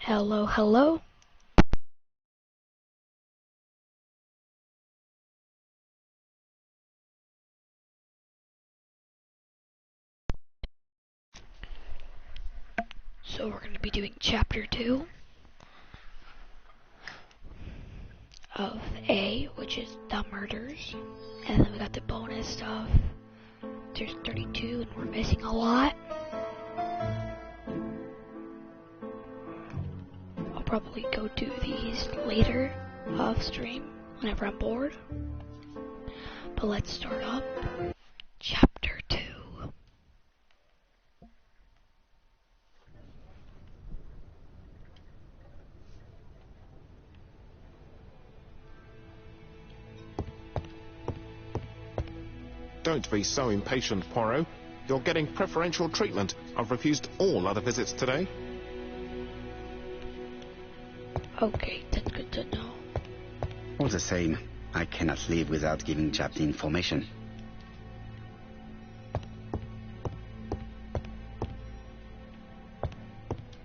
Hello, hello. So we're going to be doing chapter 2 of A, which is the murders. And then we got the bonus stuff. There's 32 and we're missing a lot. I'll probably go do these later off stream whenever I'm bored. But let's start up chapter 2. Don't be so impatient, Poirot. You're getting preferential treatment. I've refused all other visits today. Okay, that's good to know. All the same, I cannot live without giving Jap the information.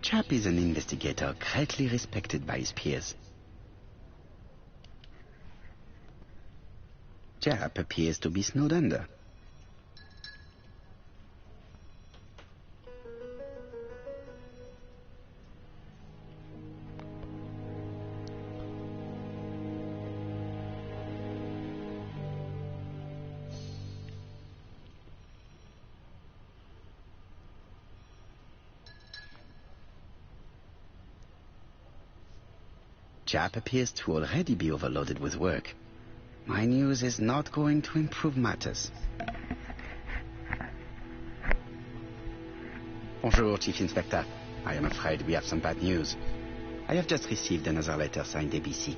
Jap is an investigator greatly respected by his peers. Jap appears to be snowed under. Jap appears to already be overloaded with work. My news is not going to improve matters. Bonjour, Chief Inspector. I am afraid we have some bad news. I have just received another letter signed ABC.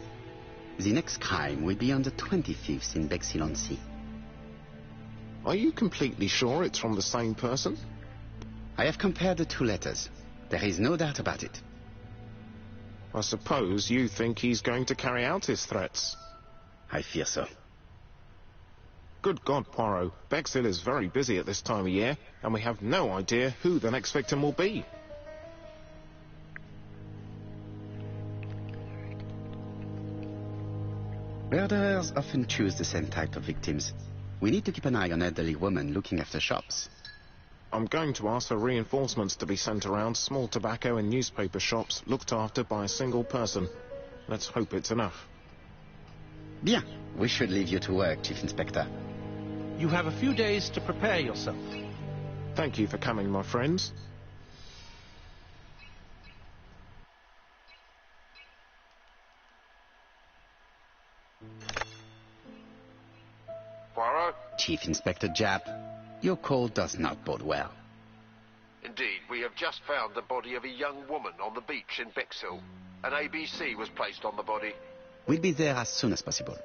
The next crime will be on the 25th in Bexhill-on-Sea. Are you completely sure it's from the same person? I have compared the two letters. There is no doubt about it. I suppose you think he's going to carry out his threats. I fear so. Good God, Poirot. Bexhill is very busy at this time of year, and we have no idea who the next victim will be. Murderers often choose the same type of victims. We need to keep an eye on elderly women looking after shops. I'm going to ask for reinforcements to be sent around small tobacco and newspaper shops looked after by a single person. Let's hope it's enough. Bien. We should leave you to work, Chief Inspector. You have a few days to prepare yourself. Thank you for coming, my friends. Poirot? Chief Inspector Jap, your call does not bode well. Indeed, we have just found the body of a young woman on the beach in Bexhill. An ABC was placed on the body. We'll be there as soon as possible.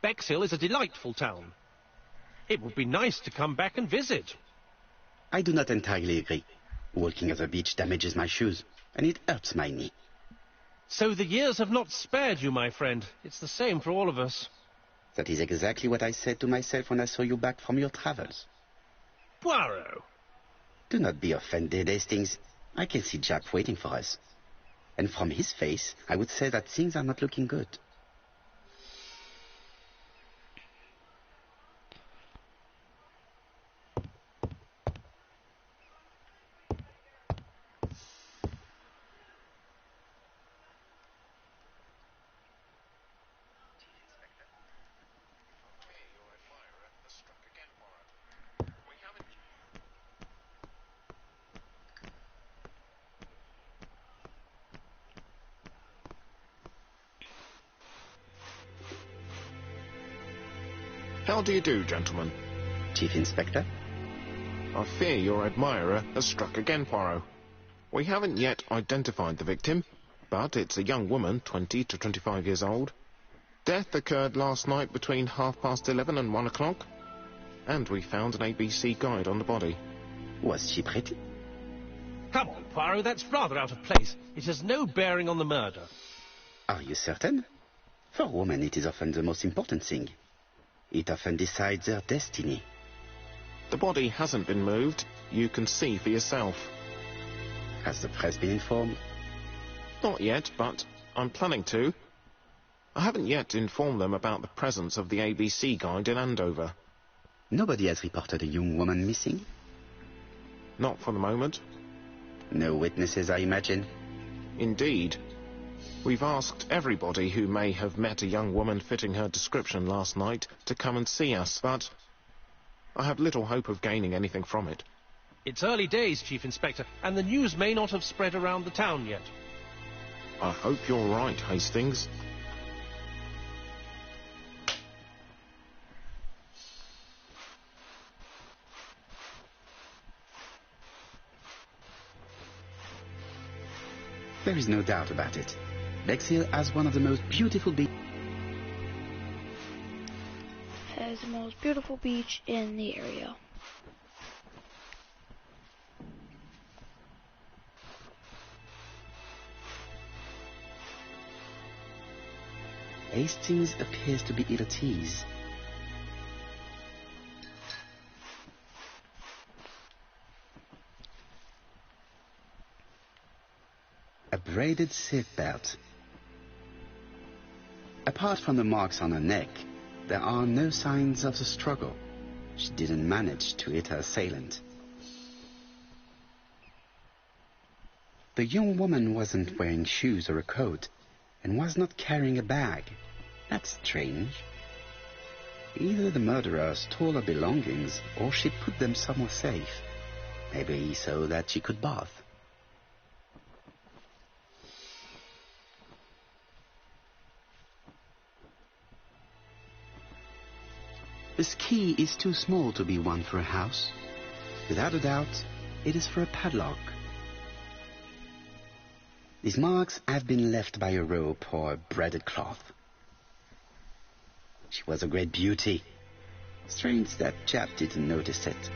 Bexhill is a delightful town. It would be nice to come back and visit. I do not entirely agree. Walking on the beach damages my shoes, and it hurts my knee. So the years have not spared you, my friend. It's the same for all of us. That is exactly what I said to myself when I saw you back from your travels. Poirot! Do not be offended, Hastings. I can see Jap waiting for us. And from his face, I would say that things are not looking good. How do you do, gentlemen? Chief Inspector? I fear your admirer has struck again, Poirot. We haven't yet identified the victim, but it's a young woman, 20 to 25 years old. Death occurred last night between 11:30 and 1 o'clock. And we found an ABC guide on the body. Was she pretty? Come on, Poirot, that's rather out of place. It has no bearing on the murder. Are you certain? For women, it is often the most important thing. It often decides their destiny. The body hasn't been moved. You can see for yourself. Has the press been informed? Not yet, but I'm planning to. I haven't yet informed them about the presence of the ABC guide in Andover. Nobody has reported a young woman missing? Not for the moment. No witnesses, I imagine? Indeed. We've asked everybody who may have met a young woman fitting her description last night to come and see us, but I have little hope of gaining anything from it. It's early days, Chief Inspector, and the news may not have spread around the town yet. I hope you're right, Hastings. There is no doubt about it. Bexhill has one of the most beautiful beaches. Has the most beautiful beach in the area. Hastings appears to be ill at ease. A braided seatbelt. Apart from the marks on her neck, there are no signs of the struggle. She didn't manage to hit her assailant. The young woman wasn't wearing shoes or a coat, and was not carrying a bag. That's strange. Either the murderer stole her belongings, or she put them somewhere safe. Maybe so that she could bath. This key is too small to be one for a house. Without a doubt, it is for a padlock. These marks have been left by a rope or a braided cloth. She was a great beauty. Strange that chap didn't notice it.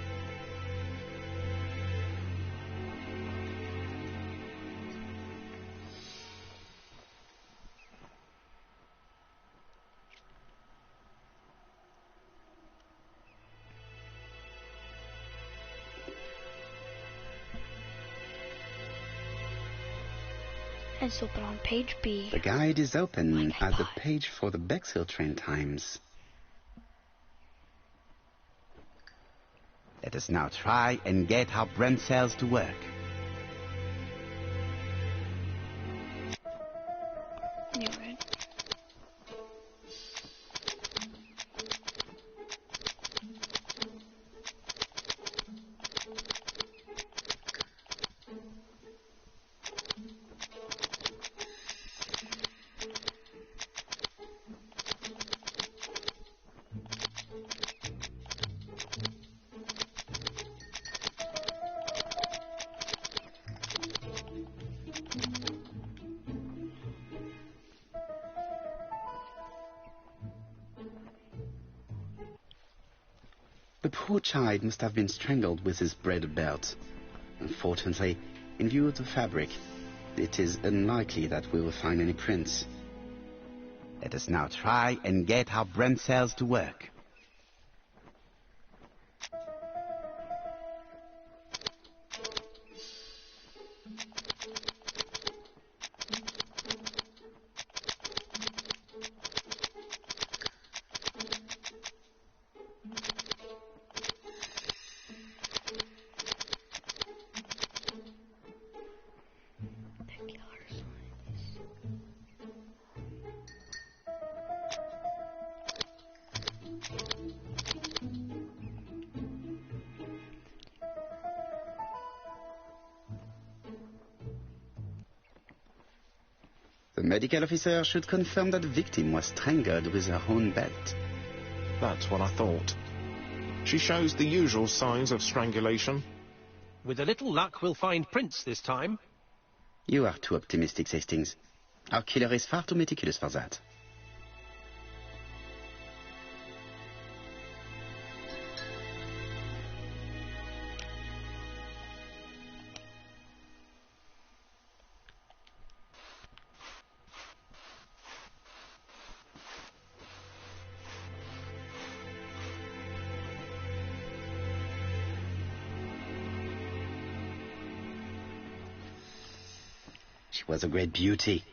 And so put on page B. The guide is open Like I at the thought. page for the Bexhill train times. Let us now try and get our brain cells to work. You're right. The poor child must have been strangled with his braided belt. Unfortunately, in view of the fabric, it is unlikely that we will find any prints. Let us now try and get our brain cells to work. The killer signs. The medical officer should confirm that the victim was strangled with her own belt. That's what I thought. She shows the usual signs of strangulation. With a little luck, we'll find prints this time. You are too optimistic, Hastings. Our killer is far too meticulous for that. was a great beauty.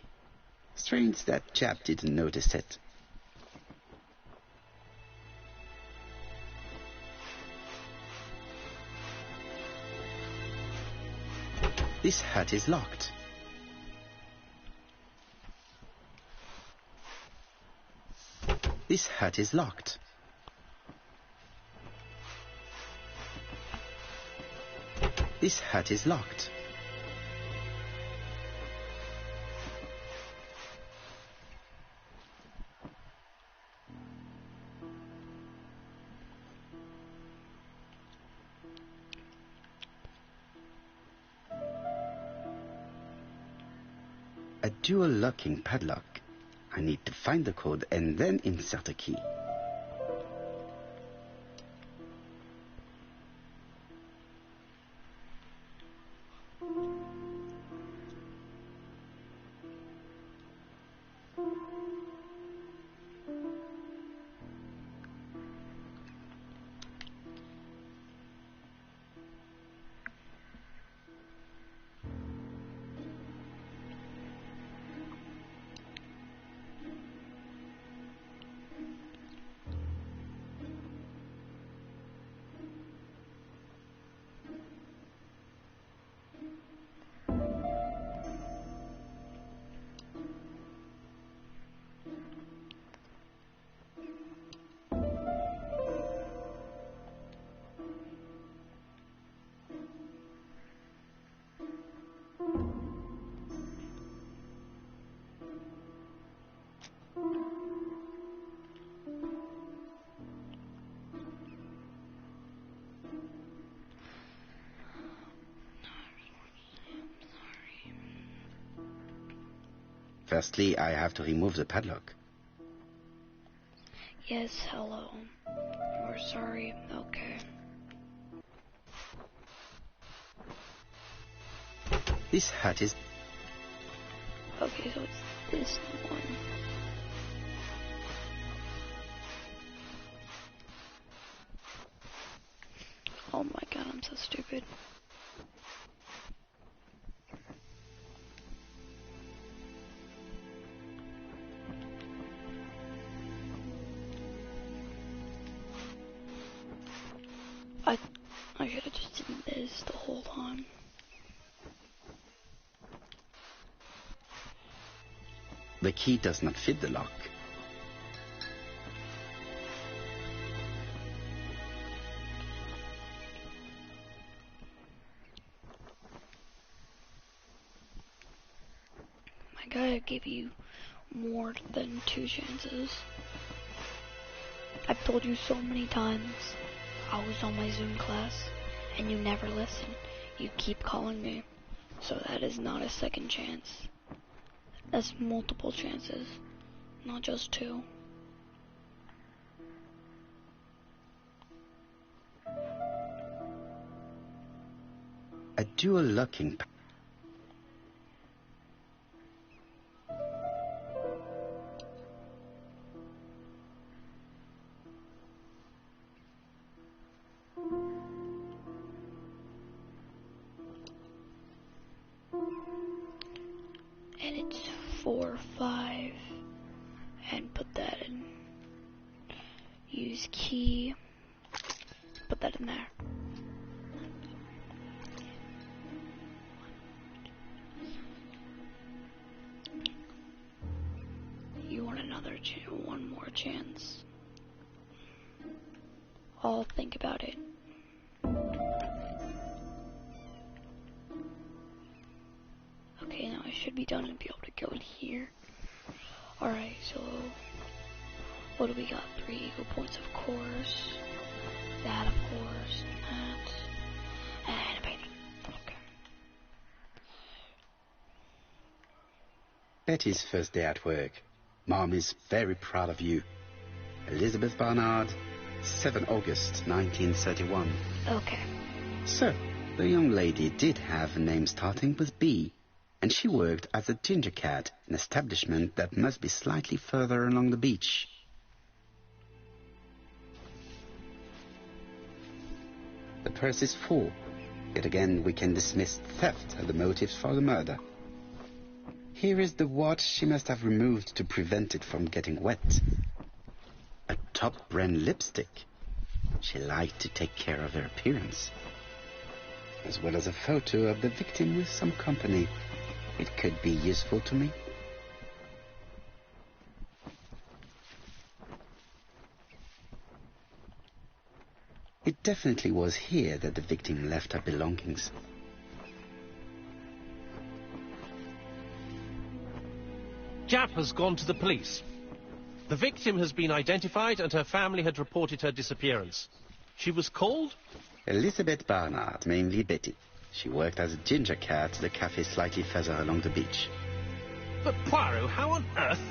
Strange that chap didn't notice it. This hut is locked. This hut is locked. This hut is locked. A dual locking padlock. I need to find the code and then insert a key. Firstly, I have to remove the padlock. Yes, hello. We're sorry. Okay. This hut is... Okay, so it's this one. Oh my god, I'm so stupid. I should have just done this the whole time. The key does not fit the lock. My guy, I give you more than 2 chances. I've told you so many times. I was on my Zoom class, and you never listen. You keep calling me. So that is not a second chance. That's multiple chances, not just 2. A dual locking padlock. And it's 4, 5, and put that in. Use key, put that in there. You want another one more chance. I'll think about it. Okay, now I should be done and be able to go in here. Alright, so what do we got? 3 ego points, of course. That, of course. That. And a painting. Okay. Betty's first day at work. Mom is very proud of you. Elizabeth Barnard, 7 August 1931. Okay. So, the young lady did have a name starting with B, and she worked as a ginger cat, an establishment that must be slightly further along the beach. The purse is full. Yet again, we can dismiss theft as the motives for the murder. Here is the watch she must have removed to prevent it from getting wet. A top-brand lipstick. She liked to take care of her appearance. As well as a photo of the victim with some company. It could be useful to me. It definitely was here that the victim left her belongings. Jap has gone to the police. The victim has been identified and her family had reported her disappearance. She was called? Elizabeth Barnard, mainly Betty. She worked as a ginger cat at the cafe slightly further along the beach. But Poirot, how on earth?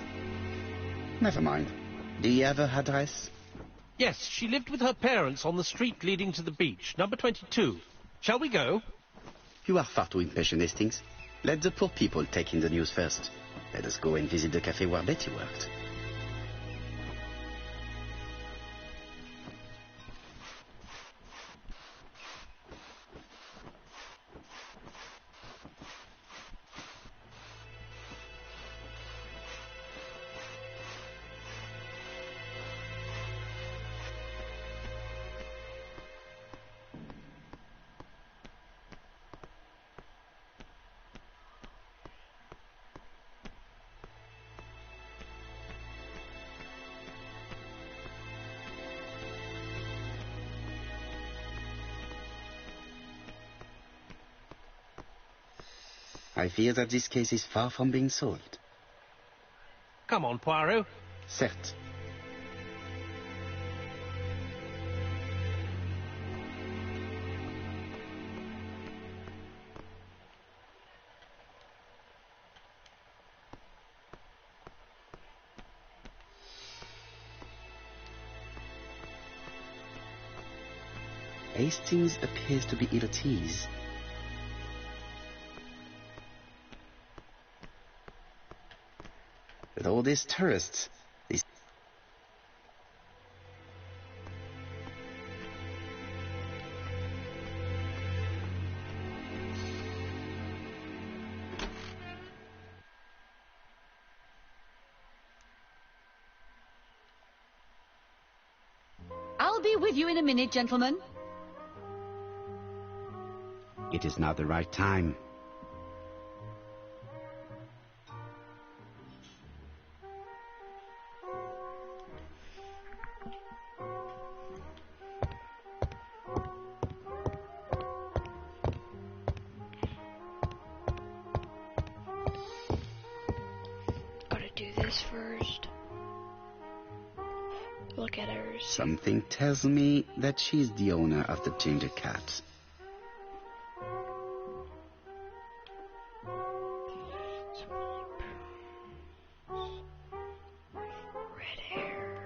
Never mind. Do you have her address? Yes, she lived with her parents on the street leading to the beach, number 22. Shall we go? You are far too impatient, Hastings. Let the poor people take in the news first. Let us go and visit the cafe where Betty worked. I fear that this case is far from being solved. Come on, Poirot. Certes. Hastings appears to be ill at ease. With all these tourists, these... I'll be with you in a minute, gentlemen. It is not the right time. Gotta do this first. Look at her. Something tells me that she's the owner of the ginger cat. Red hair.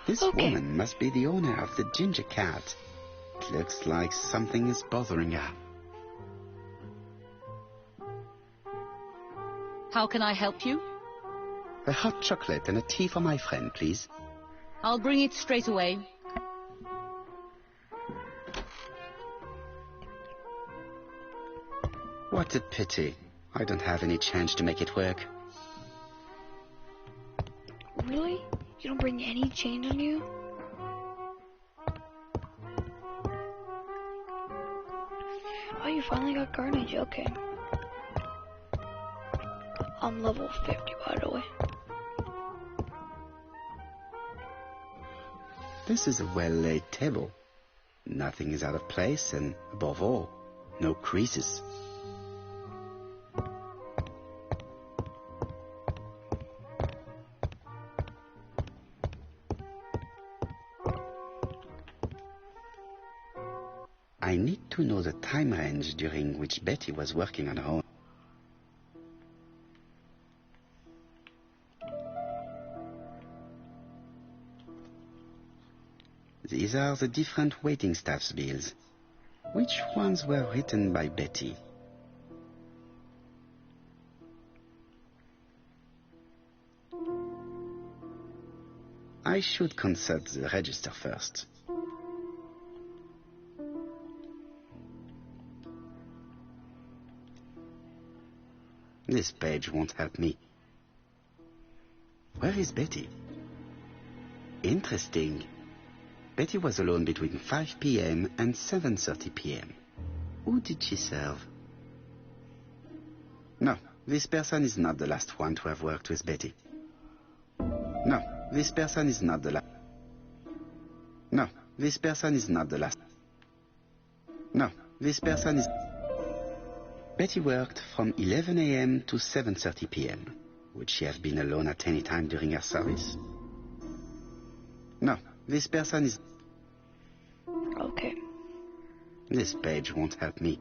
This Okay. woman must be the owner of the ginger cat. It looks like something is bothering her. How can I help you? A hot chocolate and a tea for my friend, please. I'll bring it straight away. What a pity. I don't have any change to make it work. Really? You don't bring any change on you? Oh, you finally got carnage. Okay. I'm level 50, by the way. This is a well-laid table. Nothing is out of place and, above all, no creases. I need to know the time range during which Betty was working on her own. These are the different waiting staff's bills. Which ones were written by Betty? I should consult the register first. This page won't help me. Where is Betty? Interesting. Betty was alone between 5 p.m. and 7:30 p.m. Who did she serve? No, this person is not the last one to have worked with Betty. No, this person is not the last. No, this person is not the last. No, this person is... Betty worked from 11 a.m. to 7:30 p.m. Would she have been alone at any time during her service? No, this person is... Okay. This page won't help me.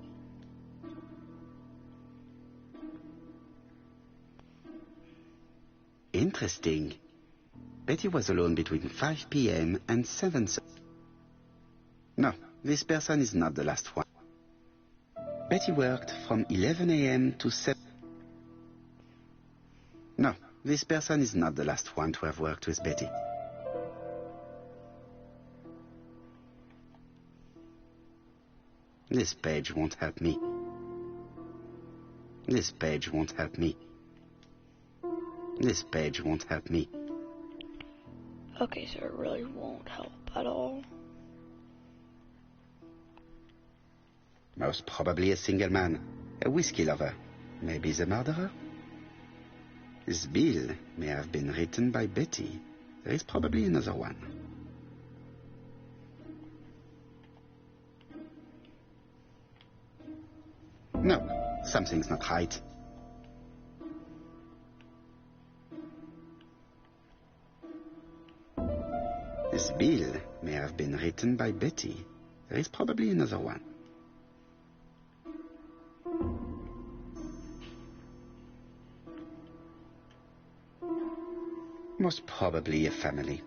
Interesting. Betty was alone between 5 p.m. and 7:30. No, this person is not the last one. Betty worked from 11 a.m. to 7... No, this person is not the last one to have worked with Betty. This page won't help me. This page won't help me. This page won't help me. Okay, so it really won't help at all. Most probably a single man, a whiskey lover, maybe the murderer. This bill may have been written by Betty. There is probably another one. No, something's not right. This bill may have been written by Betty. There is probably another one. Most probably a family.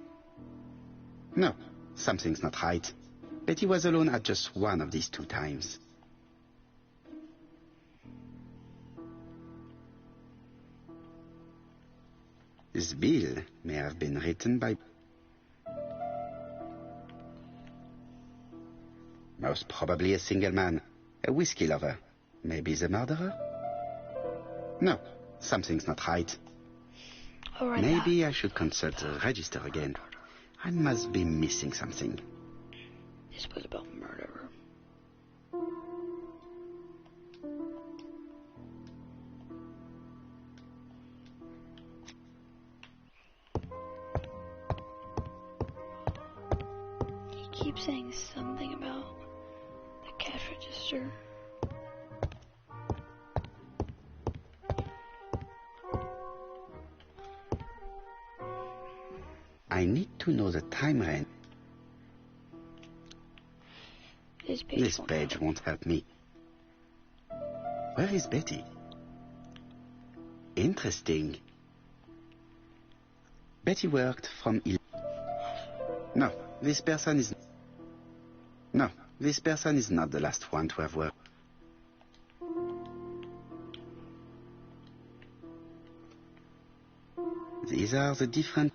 No, something's not right. Betty was alone at just one of these 2 times. This bill may have been written by... Most probably a single man, a whiskey lover, maybe the murderer? No, something's not right. Alright. Maybe I should consult the register again. I must be missing something. This was about murder. He keeps saying something about the cash register. I need to know the time range. This page won't help me. Where is Betty? Interesting. Betty worked from... No, this person is... No, this person is not the last one to have worked. These are the different...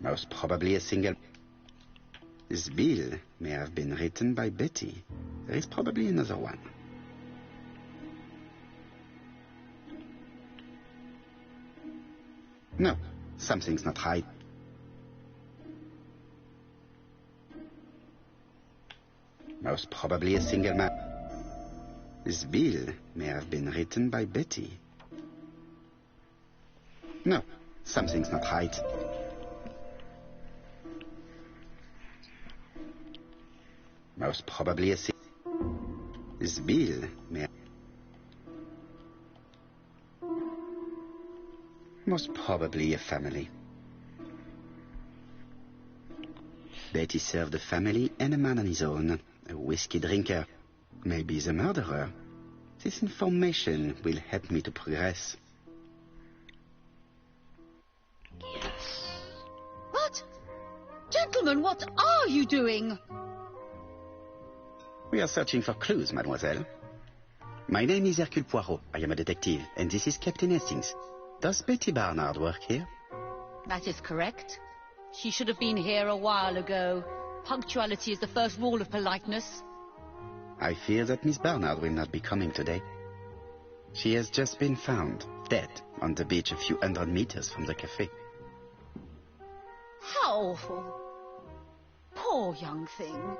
Most probably a single... This bill may have been written by Betty. There is probably another one. No, something's not right. Most probably a single man. This bill may have been written by Betty. No, something's not right. Most probably a... This bill may... Most probably a family. Betty served a family and a man on his own, a whiskey drinker, maybe the murderer. This information will help me to progress. Yes. What? Gentlemen, what are you doing? We are searching for clues, mademoiselle. My name is Hercule Poirot. I am a detective, and this is Captain Hastings. Does Betty Barnard work here? That is correct. She should have been here a while ago. Punctuality is the first rule of politeness. I fear that Miss Barnard will not be coming today. She has just been found, dead, on the beach a few hundred meters from the cafe. How awful. Poor young thing.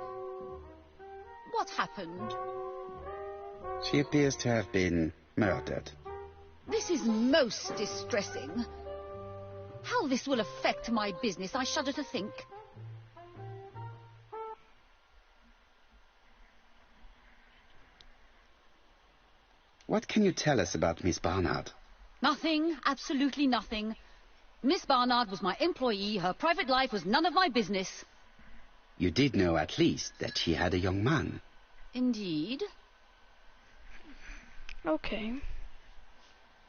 What happened? She appears to have been murdered. This is most distressing. How this will affect my business, I shudder to think. What can you tell us about Miss Barnard? Nothing, absolutely nothing. Miss Barnard was my employee. Her private life was none of my business. You did know at least that she had a young man. Indeed. Okay.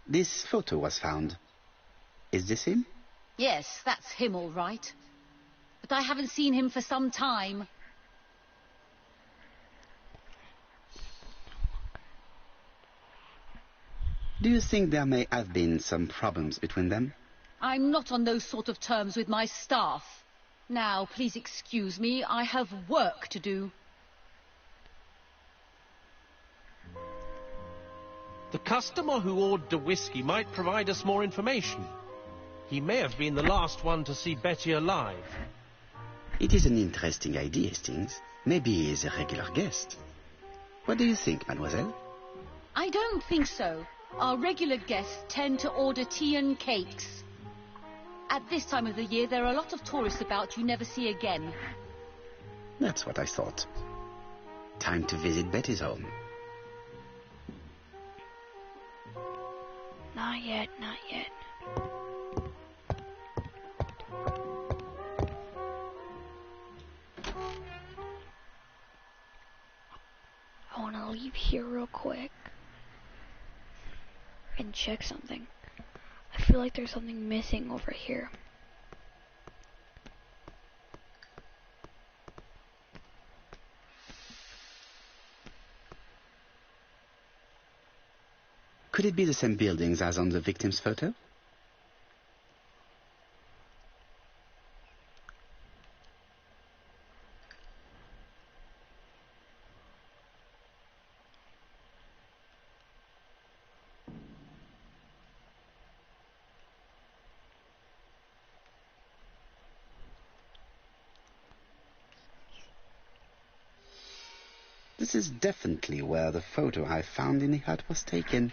This photo was found. Is this him? Yes, that's him all right. But I haven't seen him for some time. Do you think there may have been some problems between them? I'm not on those sort of terms with my staff. Now, please excuse me, I have work to do. The customer who ordered the whiskey might provide us more information. He may have been the last one to see Betty alive. It is an interesting idea, Stings. Maybe he is a regular guest. What do you think, mademoiselle? I don't think so. Our regular guests tend to order tea and cakes. At this time of the year, there are a lot of tourists about you never see again. That's what I thought. Time to visit Betty's home. Not yet, not yet. I want to leave here real quick and check something. I feel like there's something missing over here. Could it be the same buildings as on the victim's photo? This is definitely where the photo I found in the hut was taken.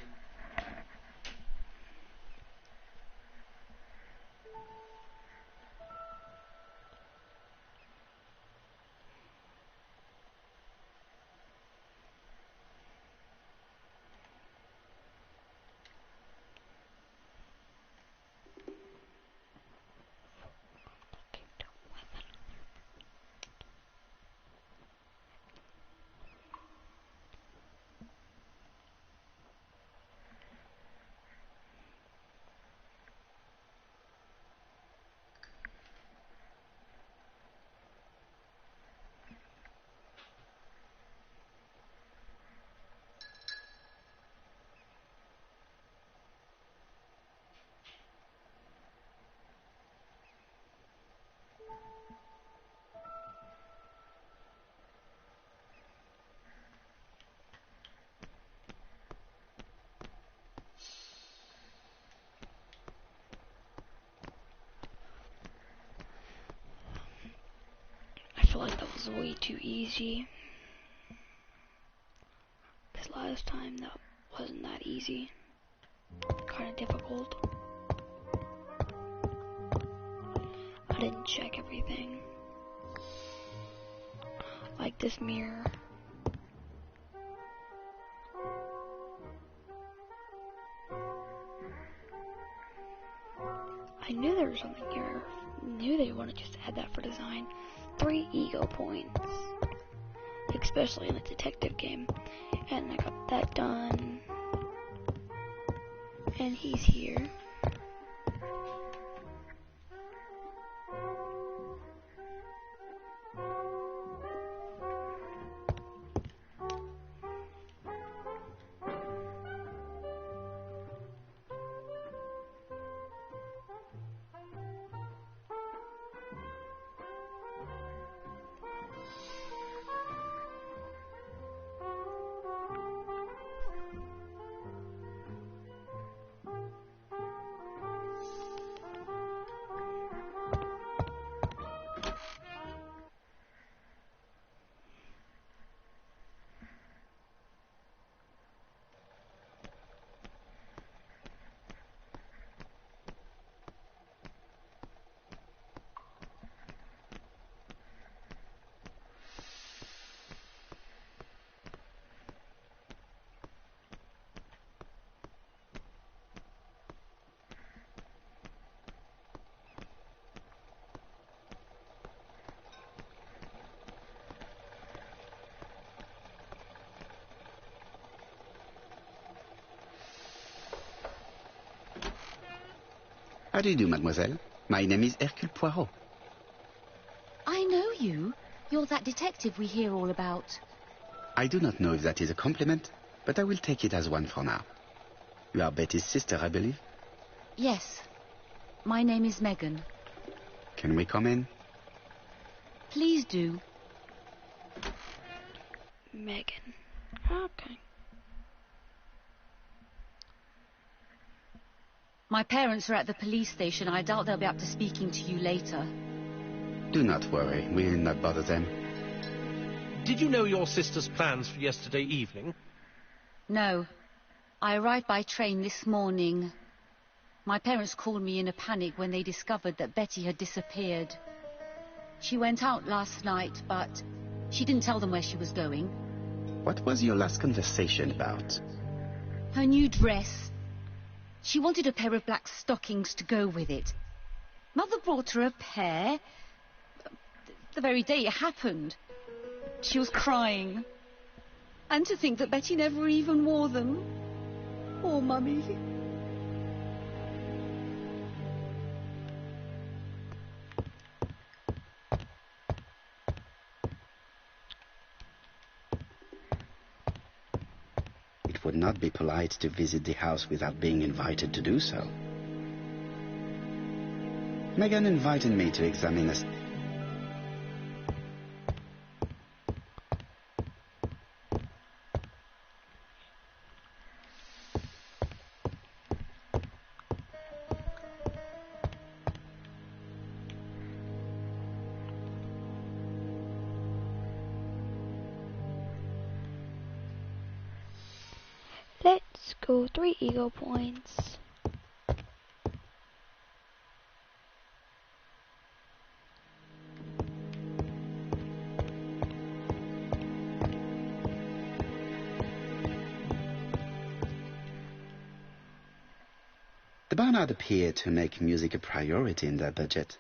I feel like that was way too easy. This last time that wasn't that easy. Kind of difficult. I didn't check everything. Like this mirror. I knew there was something here. I knew they wanted just to add that for design. 3 ego points. Especially in a detective game. And I got that done. And he's here. How do you do, mademoiselle? My name is Hercule Poirot. I know you. You're that detective we hear all about. I do not know if that is a compliment, but I will take it as one for now. You are Betty's sister, I believe? Yes. My name is Megan. Can we come in? Please do. Megan. Okay. My parents are at the police station. I doubt they'll be up to speaking to you later. Do not worry. We will not bother them. Did you know your sister's plans for yesterday evening? No. I arrived by train this morning. My parents called me in a panic when they discovered that Betty had disappeared. She went out last night, but she didn't tell them where she was going. What was your last conversation about? Her new dress. She wanted a pair of black stockings to go with it. Mother brought her a pair. The very day it happened. She was crying. And to think that Betty never even wore them. Poor Mummy. It would not be polite to visit the house without being invited to do so. Megan invited me to examine a... Let's go 3 ego points. The Barnard appeared to make music a priority in their budget.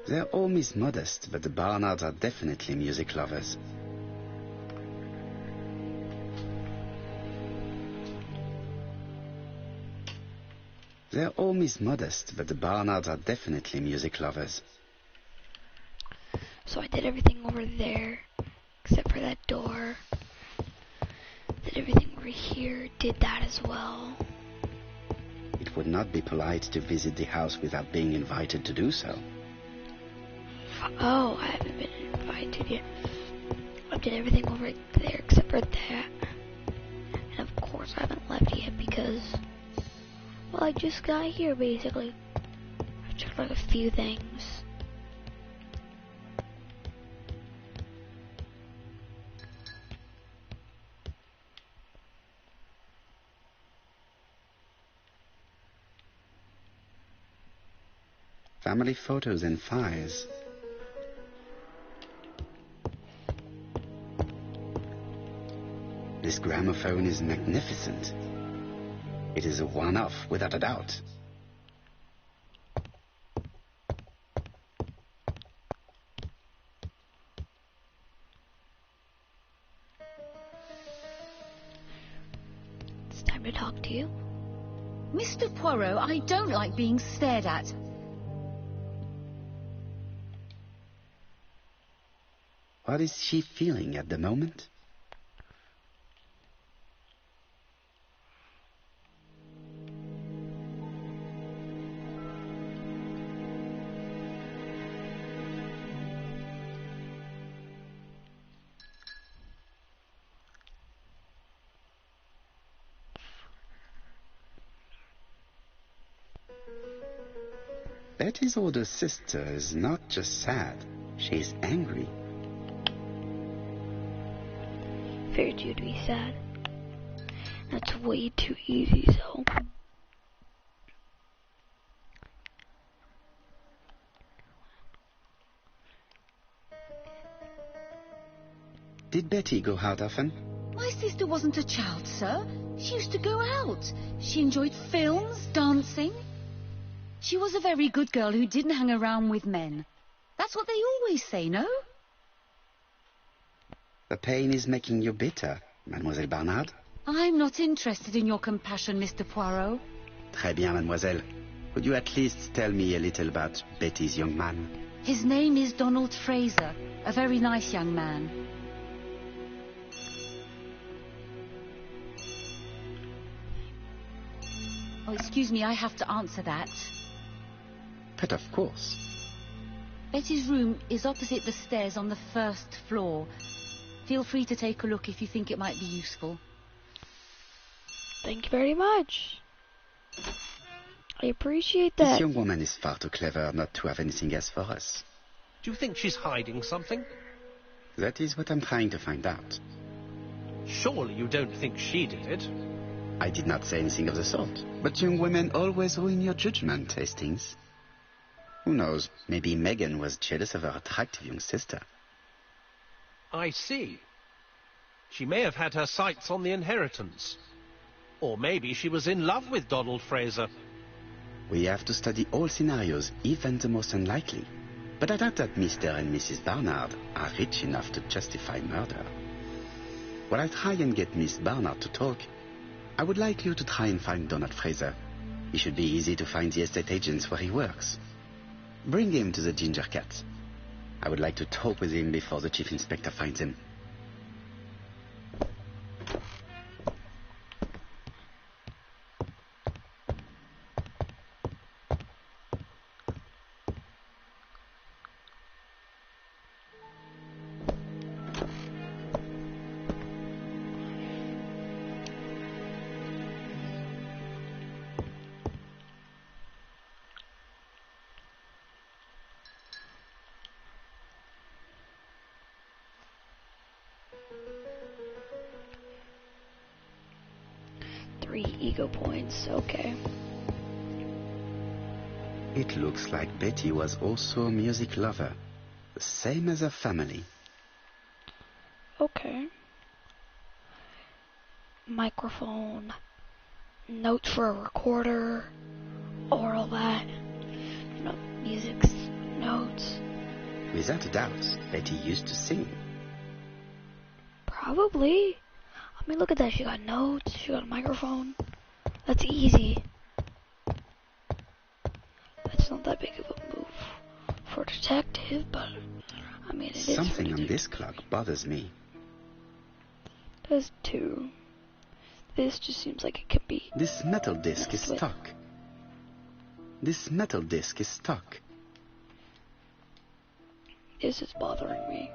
Their home is modest, but the Barnards are definitely music lovers. Their home is modest, but the Barnards are definitely music lovers. So I did everything over there, except for that door. Did everything over here, did that as well. It would not be polite to visit the house without being invited to do so. Oh, I haven't been invited yet. I did everything over there except for that. And of course I haven't left yet because, well, I just got here basically. I've checked like a few things. Family photos and files. This gramophone is magnificent. It is a one-off, without a doubt. It's time to talk to you. Mr. Poirot, I don't like being stared at. What is she feeling at the moment? Betty's older sister is not just sad, she is angry. Figured you'd be sad. That's way too easy, so. Did Betty go out often? My sister wasn't a child, sir. She used to go out. She enjoyed films, dancing. She was a very good girl who didn't hang around with men. That's what they always say, no? The pain is making you bitter, Mademoiselle Barnard. I'm not interested in your compassion, Mr. Poirot. Très bien, mademoiselle. Could you at least tell me a little about Betty's young man? His name is Donald Fraser, a very nice young man. Oh, excuse me, I have to answer that. But of course. Betty's room is opposite the stairs on the first floor. Feel free to take a look if you think it might be useful. Thank you very much. I appreciate that. This young woman is far too clever not to have anything else for us. Do you think she's hiding something? That is what I'm trying to find out. Surely you don't think she did it? I did not say anything of the sort. But young women always ruin your judgment, Hastings. Who knows, maybe Megan was jealous of her attractive young sister. I see. She may have had her sights on the inheritance. Or maybe she was in love with Donald Fraser. We have to study all scenarios, even the most unlikely. But I doubt that Mr. and Mrs. Barnard are rich enough to justify murder. While I try and get Miss Barnard to talk, I would like you to try and find Donald Fraser. It should be easy to find the estate agents where he works. Bring him to the Ginger Cat. I would like to talk with him before the Chief Inspector finds him. Ego points, okay. It looks like Betty was also a music lover, the same as her family. Okay. Microphone, notes for a recorder, all that. You know, music's notes. Without a doubt, Betty used to sing. Probably. I mean, look at that. She got notes. She got a microphone. That's easy. That's not that big of a move for a detective, but I mean, it is. Something on this clock bothers me. There's two. This just seems like it could be. This metal disc is stuck. This metal disc is stuck. This is bothering me.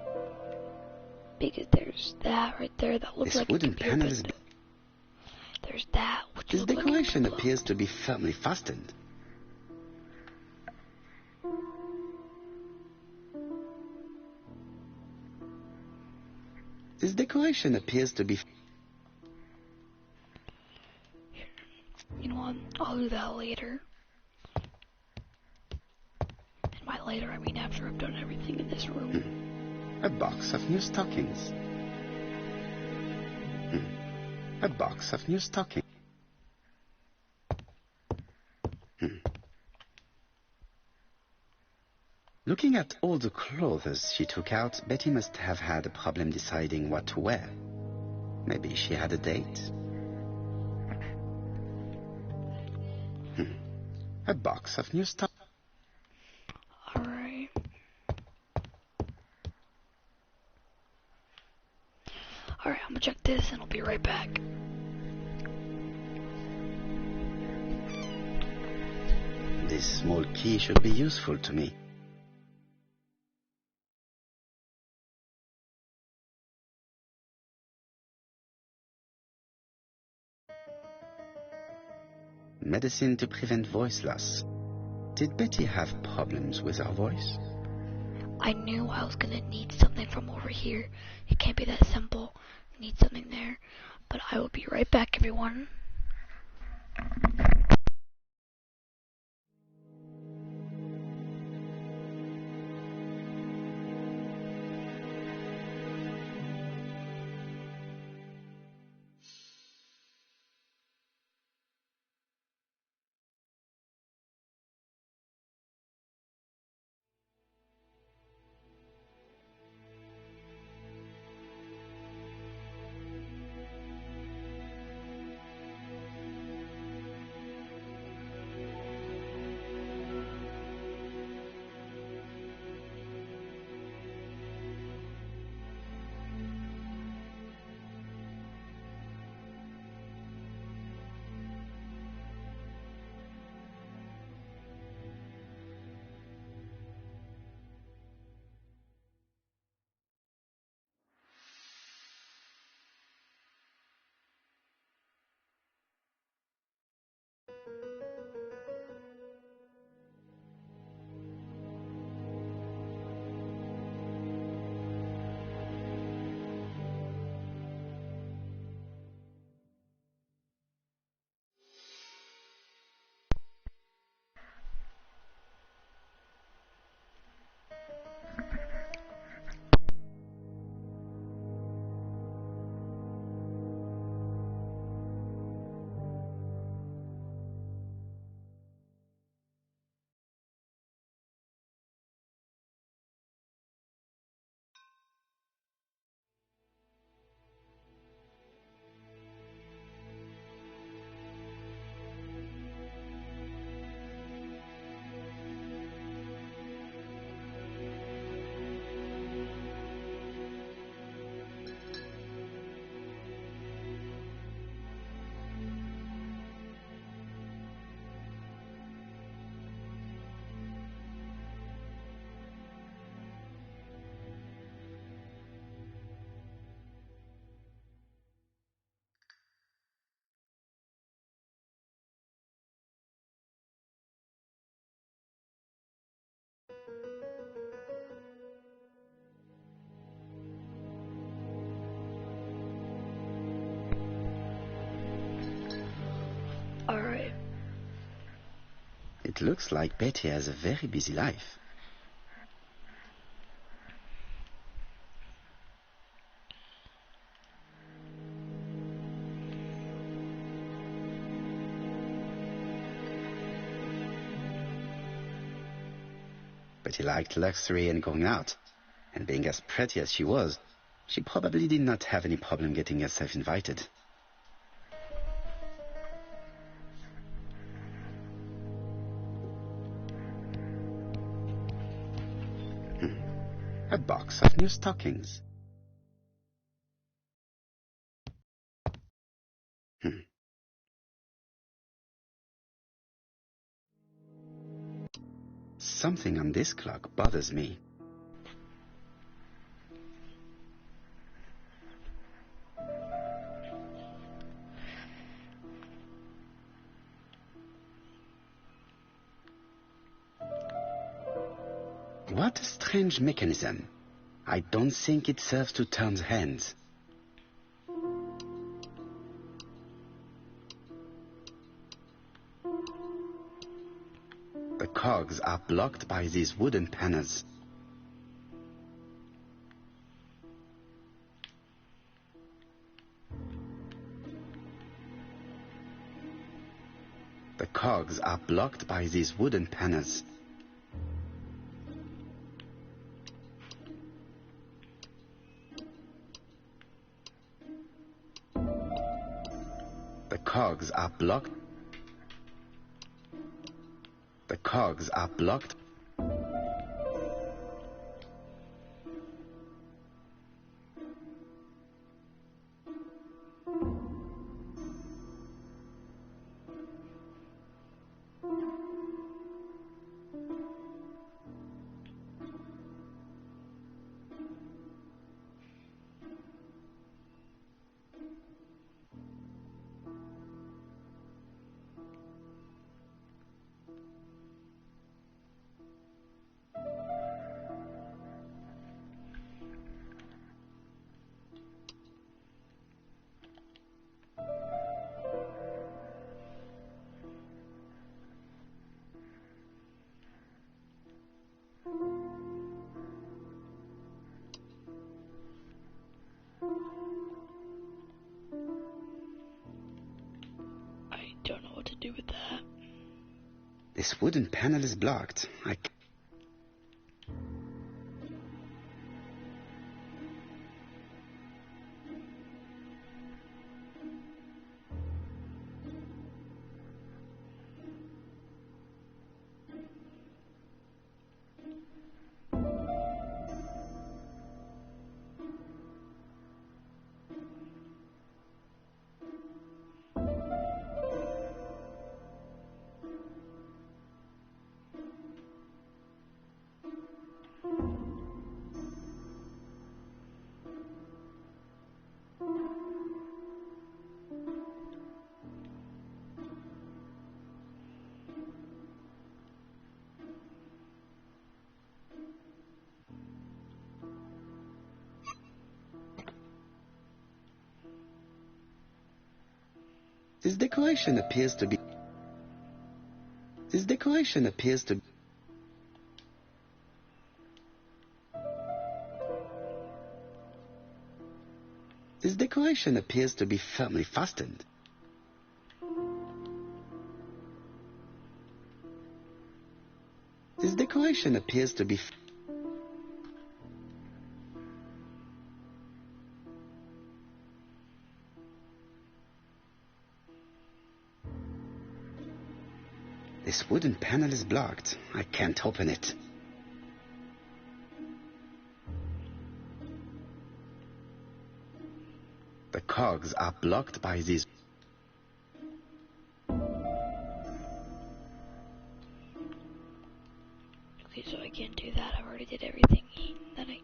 Because there's that right there that looks like wooden it could panel be is... opened. There's that, which This looks like decoration it could be appears to be firmly fastened. This decoration appears to be... You know what? I'll do that later. And by later, I mean after I've done everything in this room. A box of new stockings. A box of new stockings. Looking at all the clothes she took out, Betty must have had a problem deciding what to wear. Maybe she had a date. A box of new stockings. Alright. Alright, I'm gonna check this and I'll be right back. This small key should be useful to me. Medicine to prevent voice loss. Did Betty have problems with her voice? I knew I was gonna need something from over here. It can't be that simple. I need something there. But I will be right back, everyone. Alright. It looks like Betty has a very busy life. Betty liked luxury and going out, and being as pretty as she was, she probably did not have any problem getting herself invited. A box of new stockings. Something on this clock bothers me. What a strange mechanism. I don't think it serves to turn the hands. The cogs are blocked by these wooden panels. The cogs are blocked by these wooden panels. The cogs are blocked. The cogs are blocked. I don't know what to do with that. This wooden panel is blocked. This decoration appears to be... This decoration appears to... This decoration appears to be firmly fastened. This decoration appears to be... This wooden panel is blocked. I can't open it. The cogs are blocked by these... Okay, so I can't do that. I've already did everything that I...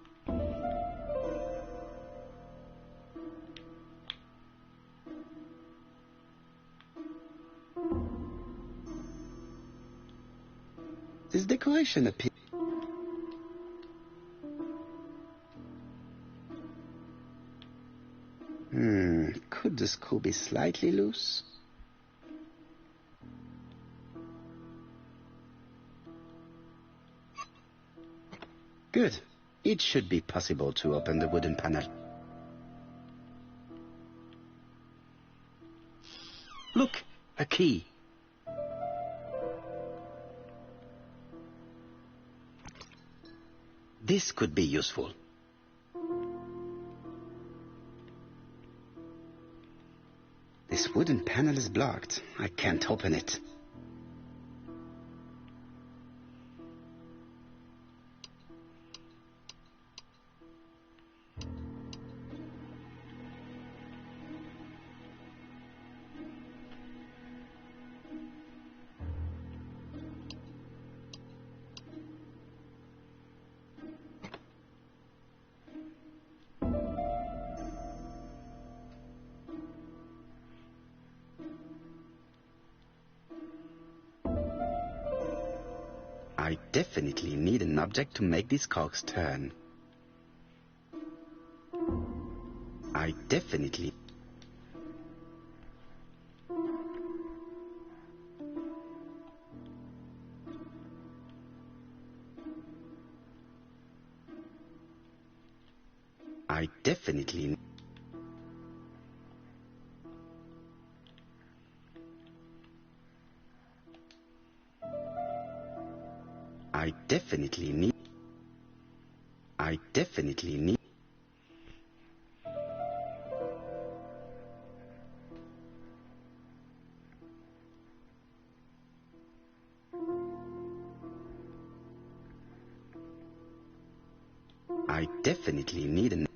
This decoration appears... Could the screw be slightly loose? Good. It should be possible to open the wooden panel. Look, a key. This could be useful. This wooden panel is blocked. I can't open it. I definitely need an object to make these cogs turn. I definitely need I definitely need I definitely need I definitely need an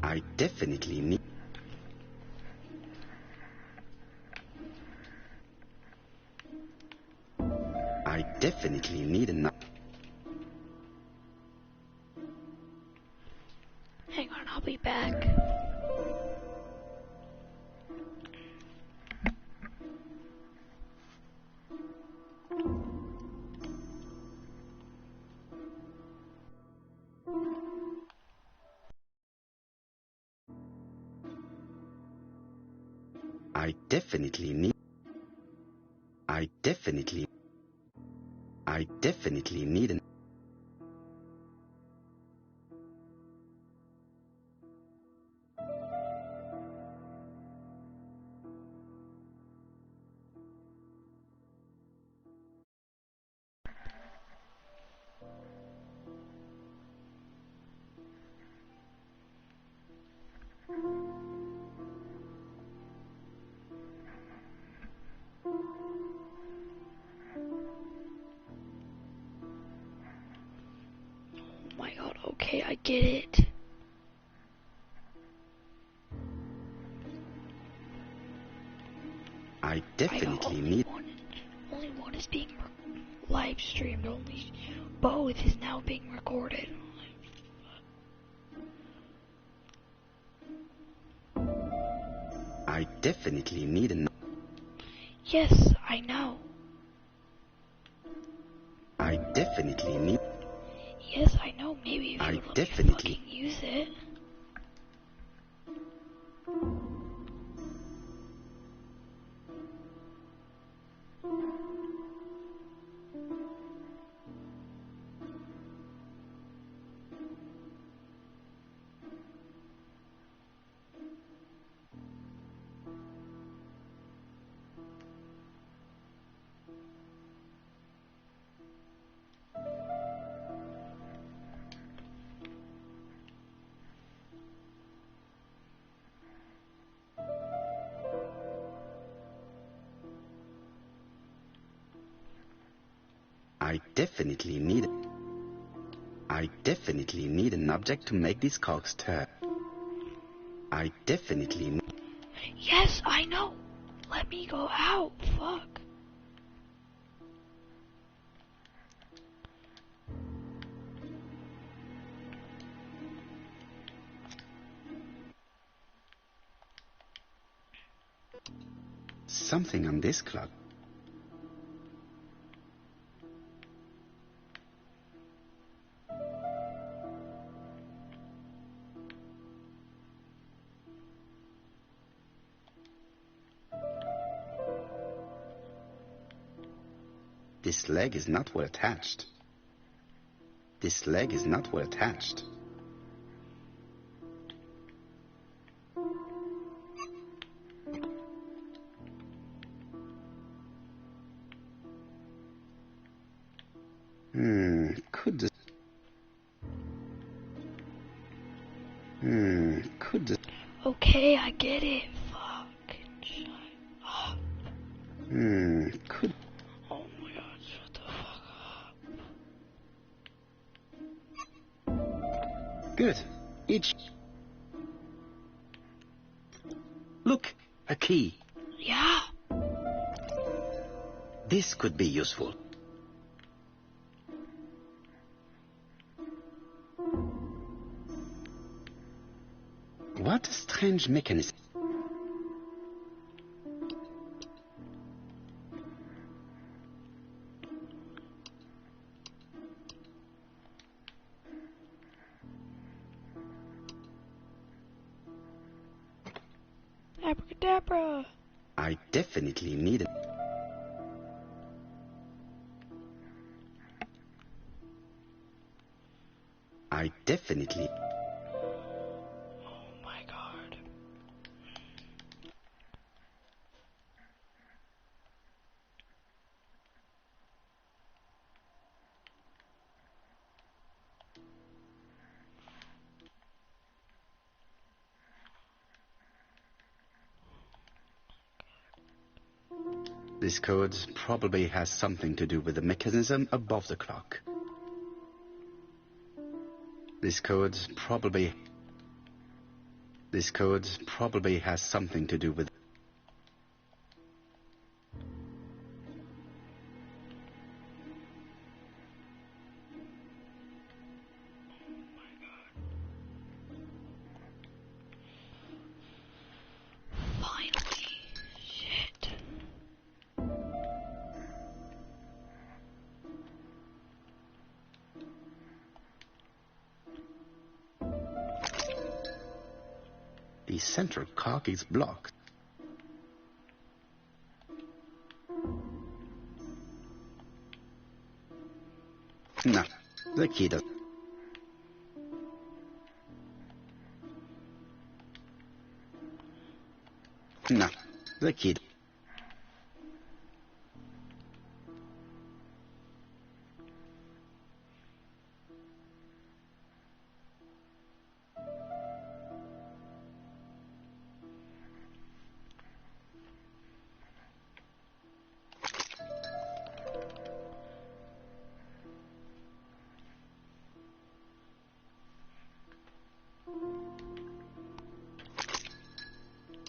I definitely need I definitely need an Hang on, I'll be back. I definitely need I definitely need an Oh my god, okay, I get it. I definitely need Only one is being live streamed. Only both is now being recorded. I definitely need an Yes, I know. I definitely need Yes, I know. Maybe if I you would let definitely me fucking use it. I definitely need an object to make these cogs turn. I definitely need Yes, I know. Let me go out. Fuck. something on this clock. This leg is not well attached. This leg is not well attached. Could the... Okay, I get it. Fucking shut up. Could... Oh my god, shut the fuck up. Good. Each... Look, a key. Yeah. This could be useful. What a strange mechanism. Abracadabra. I definitely need it. I definitely... Oh my god. This code probably has something to do with the mechanism above the clock. This code probably has something to do with... Finally. Shit. The central cock is blocked. No, the key does... No, the key...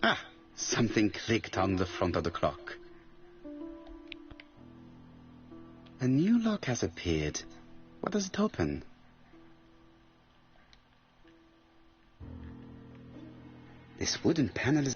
Ah, something clicked on the front of the clock. A new lock has appeared. What does it open? This wooden panel is...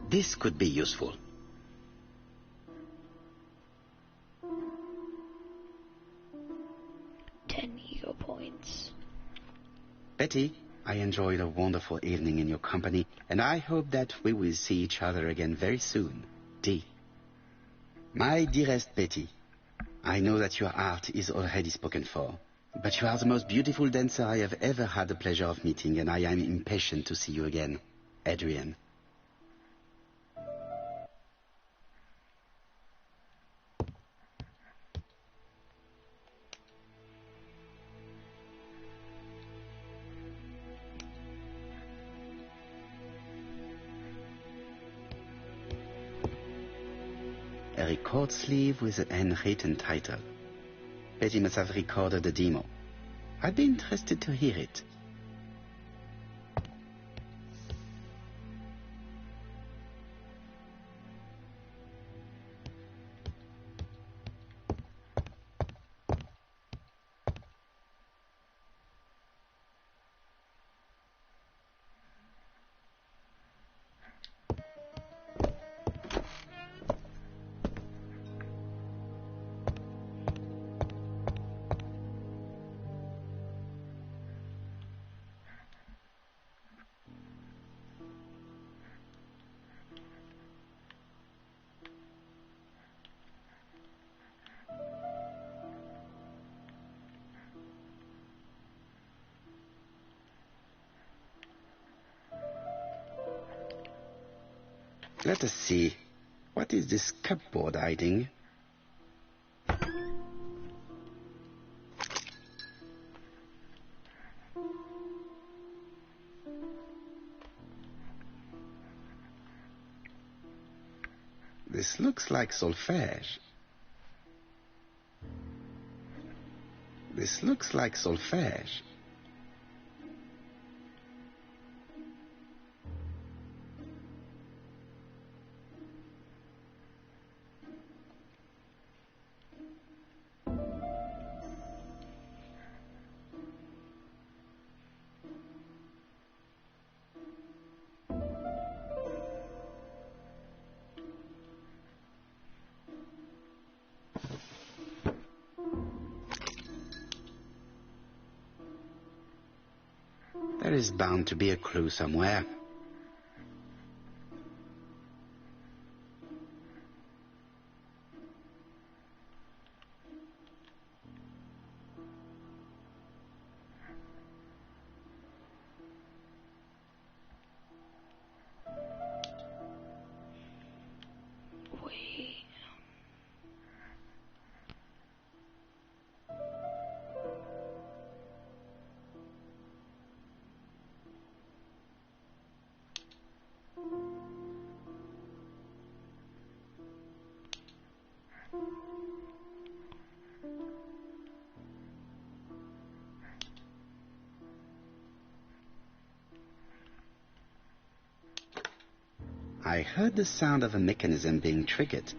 This could be useful. Ego points. Betty, I enjoyed a wonderful evening in your company, and I hope that we will see each other again very soon. D. My dearest Betty, I know that your art is already spoken for, but you are the most beautiful dancer I have ever had the pleasure of meeting, and I am impatient to see you again. Adrian. A record sleeve with a handwritten title. Betty must have recorded the demo. I'd be interested to hear it. Let us see. What is this cupboard hiding? This looks like solfège. This looks like solfège. There is bound to be a clue somewhere. Wait. I heard the sound of a mechanism being triggered.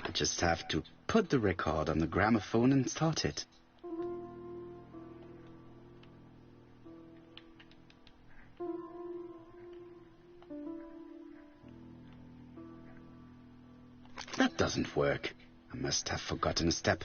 I just have to put the record on the gramophone and start it. That doesn't work. I must have forgotten a step.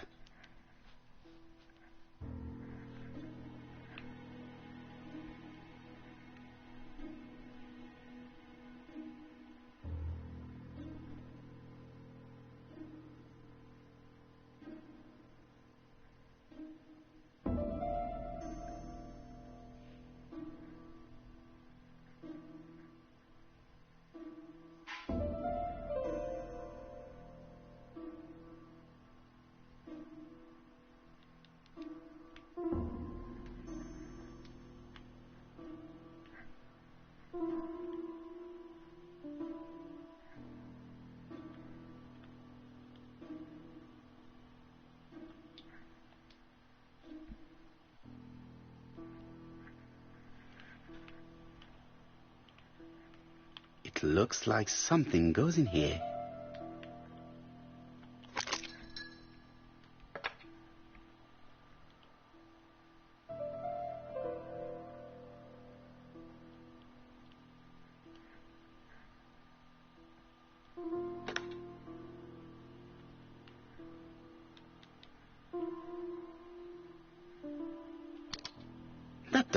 It looks like something goes in here.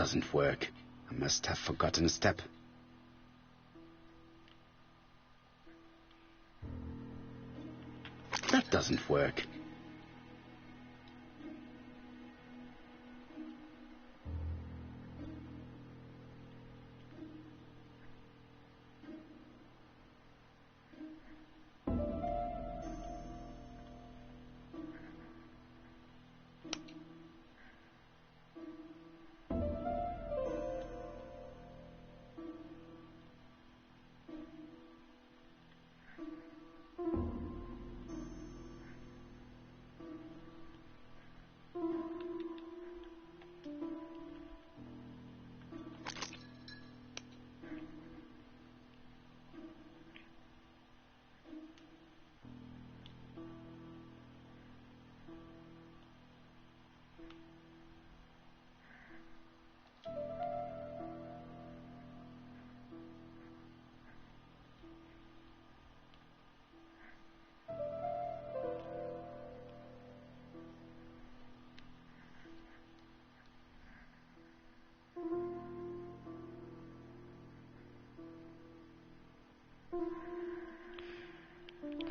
doesn't work. I must have forgotten a step. That doesn't work.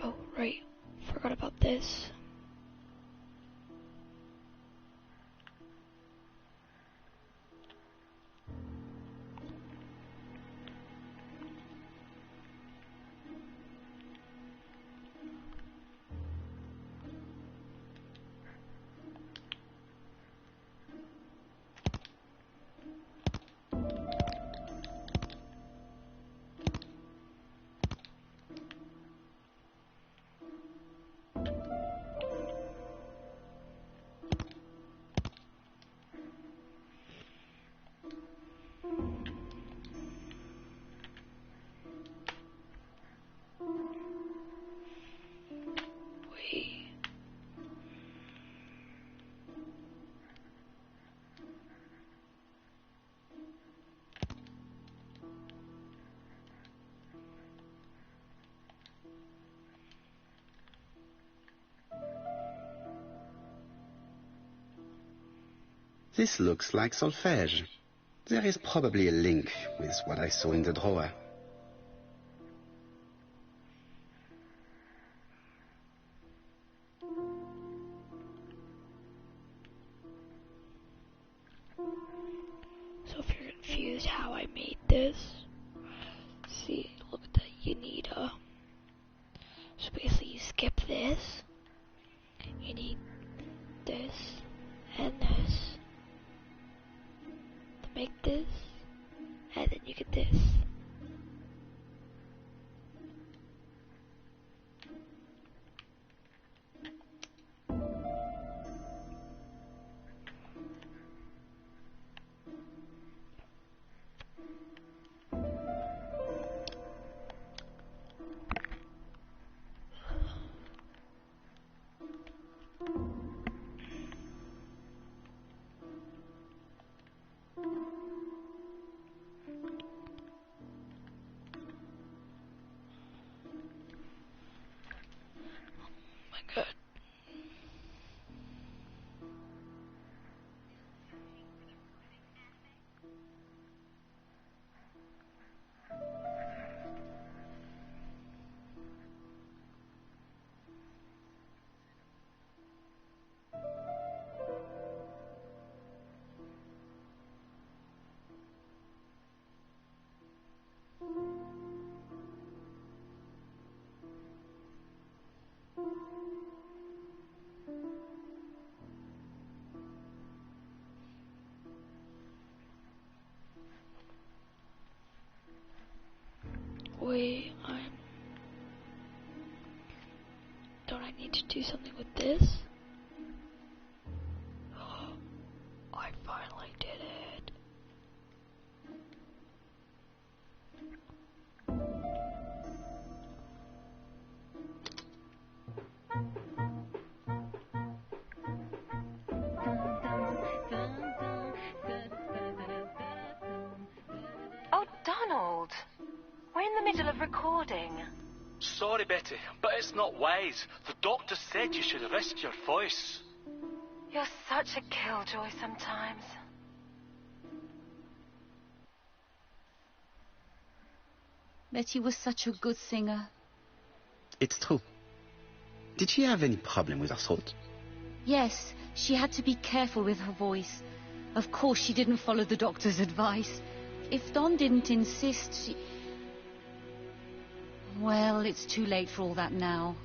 Oh, right. Forgot about this. This looks like solfège. There is probably a link with what I saw in the drawer. So if you're confused how I made this, see, look at that, you need so basically you skip this, you need this, and this, to make this, and then you get this. Good. Wait, don't I need to do something with this? I finally did it. Oh, Donald! We're in the middle of recording. Sorry, Betty, but it's not wise. The doctor said you should risk your voice. You're such a killjoy sometimes. Betty was such a good singer. It's true. Did she have any problem with her throat? Yes, she had to be careful with her voice. Of course, she didn't follow the doctor's advice. If Don didn't insist, she... Well, it's too late for all that now.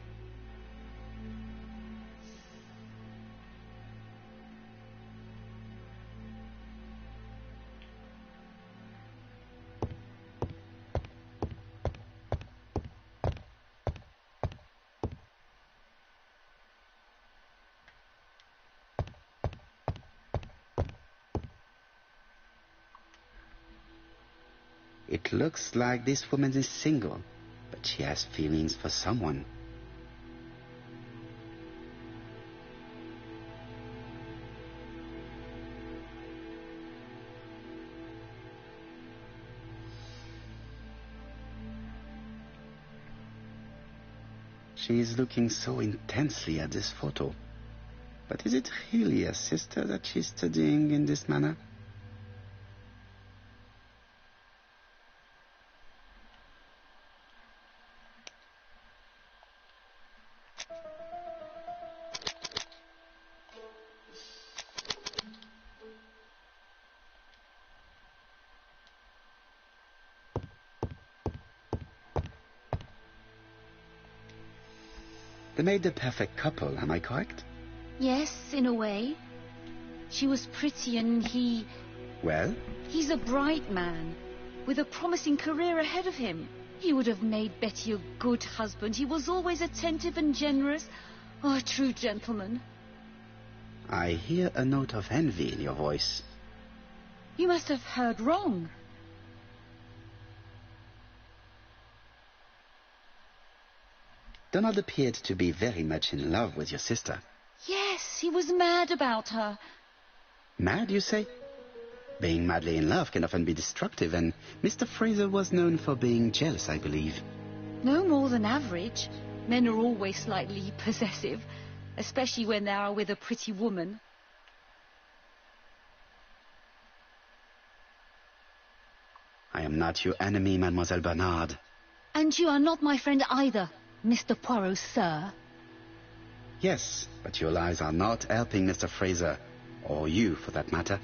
It looks like this woman is single, but she has feelings for someone. She is looking so intensely at this photo. But is it really a sister that she's studying in this manner? They made the perfect couple, am I correct? Yes, in a way. She was pretty and he... Well? He's a bright man, with a promising career ahead of him. He would have made Betty a good husband. He was always attentive and generous. Oh, a true gentleman. I hear a note of envy in your voice. You must have heard wrong. Donald appeared to be very much in love with your sister. Yes, he was mad about her. Mad, you say? Being madly in love can often be destructive, and Mr. Fraser was known for being jealous, I believe. No more than average. Men are always slightly possessive, especially when they are with a pretty woman. I am not your enemy, Mademoiselle Bernard. And you are not my friend either, Mr. Poirot, sir. Yes, but your lies are not helping Mr. Fraser, or you for that matter.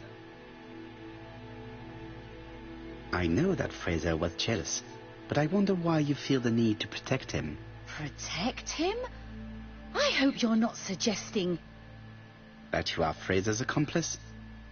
I know that Fraser was jealous, but I wonder why you feel the need to protect him. Protect him? I hope you're not suggesting... That you are Fraser's accomplice?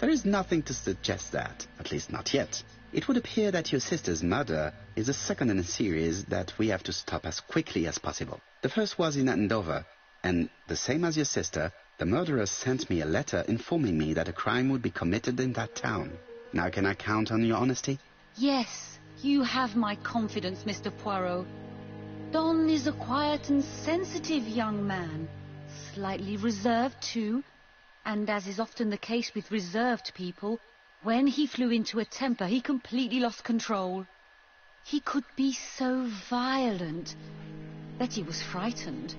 There is nothing to suggest that, at least not yet. It would appear that your sister's murder is the second in a series that we have to stop as quickly as possible. The first was in Andover, and the same as your sister, the murderer sent me a letter informing me that a crime would be committed in that town. Now can I count on your honesty? Yes, you have my confidence, Mr. Poirot. Don is a quiet and sensitive young man. Slightly reserved, too. And as is often the case with reserved people, when he flew into a temper, he completely lost control. He could be so violent. Betty was frightened.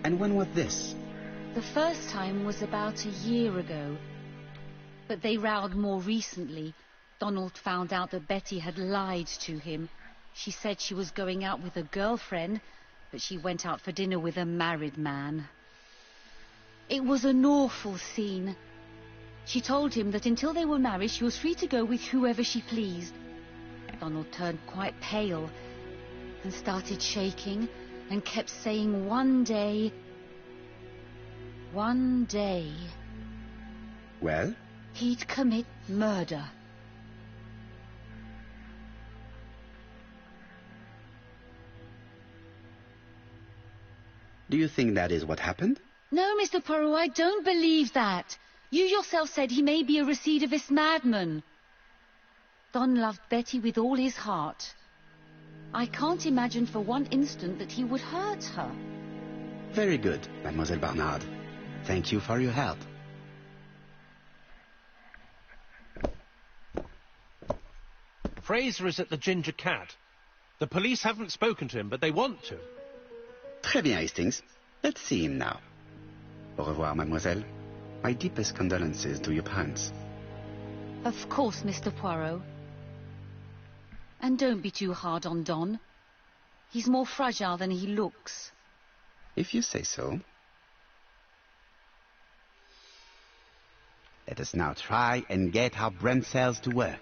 And when was this? The first time was about a year ago. But they rowed more recently. Donald found out that Betty had lied to him. She said she was going out with a girlfriend, but she went out for dinner with a married man. It was an awful scene. She told him that until they were married, she was free to go with whoever she pleased. Donald turned quite pale and started shaking and kept saying one day... Well? He'd commit murder. Do you think that is what happened? No, Mr. Poirot, I don't believe that. You yourself said he may be a recidivist madman. Don loved Betty with all his heart. I can't imagine for one instant that he would hurt her. Very good, Mademoiselle Bernard. Thank you for your help. Fraser is at the Ginger Cat. The police haven't spoken to him, but they want to. Très bien, Hastings. Let's see him now. Au revoir, mademoiselle. My deepest condolences to your parents. Of course, Mr. Poirot. And don't be too hard on Don. He's more fragile than he looks. If you say so. Let us now try and get our brain cells to work.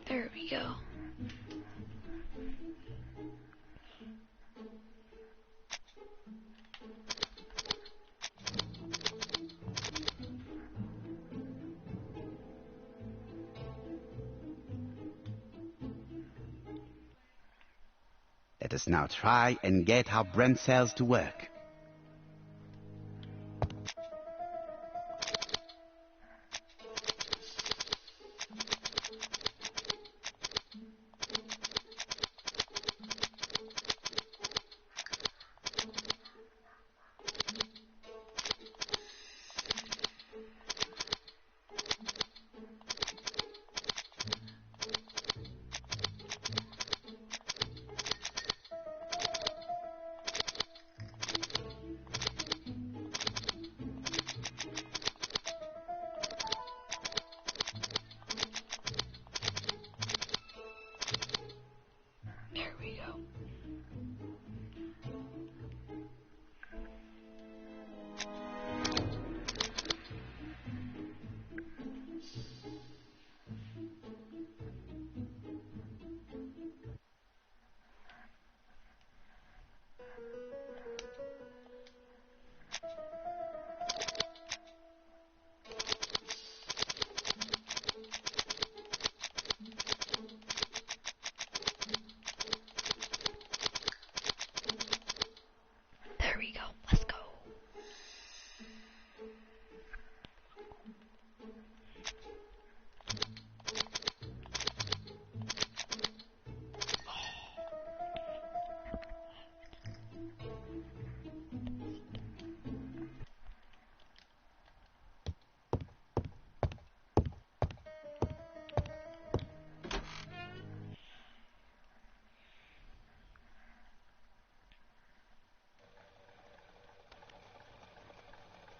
There we go. Let us now try and get our brain cells to work.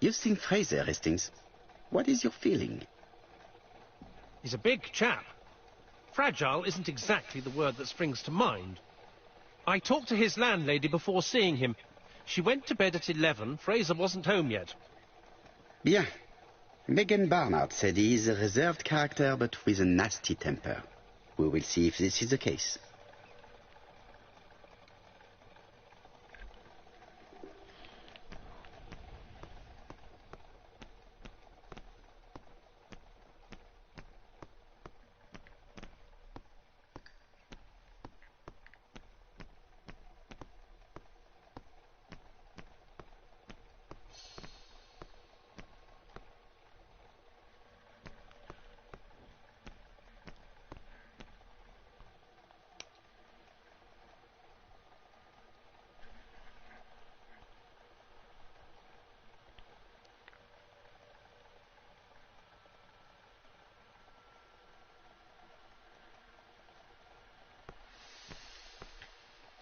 You've seen Fraser, Hastings. What is your feeling? He's a big chap. Fragile isn't exactly the word that springs to mind. I talked to his landlady before seeing him. She went to bed at 11. Fraser wasn't home yet. Bien. Megan Barnard said he is a reserved character but with a nasty temper. We will see if this is the case.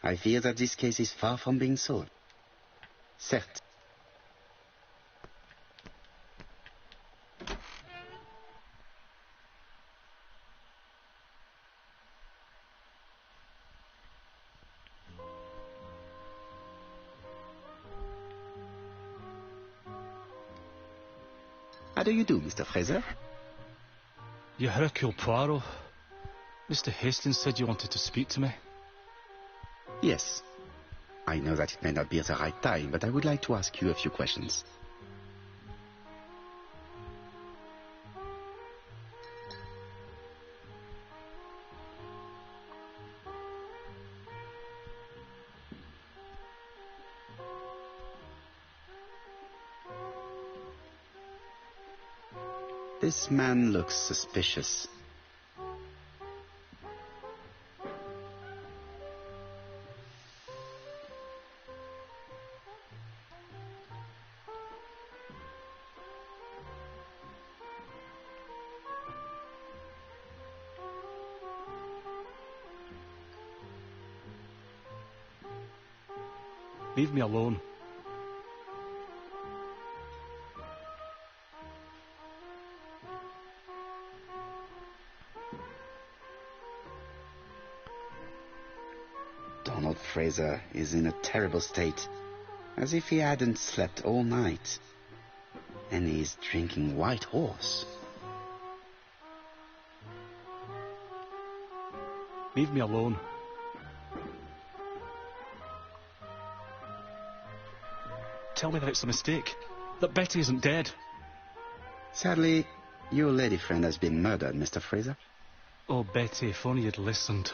I fear that this case is far from being solved. Certes. How do you do, Mr. Fraser? You Hercule Poirot. Mr. Hastings said you wanted to speak to me. Yes. I know that it may not be the right time, but I would like to ask you a few questions. This man looks suspicious. Leave me alone. Donald Fraser is in a terrible state, as if he hadn't slept all night. And he's drinking White Horse. Leave me alone. Tell me that it's a mistake. That Betty isn't dead. Sadly, your lady friend has been murdered, Mr. Fraser. Oh, Betty, if only you'd listened.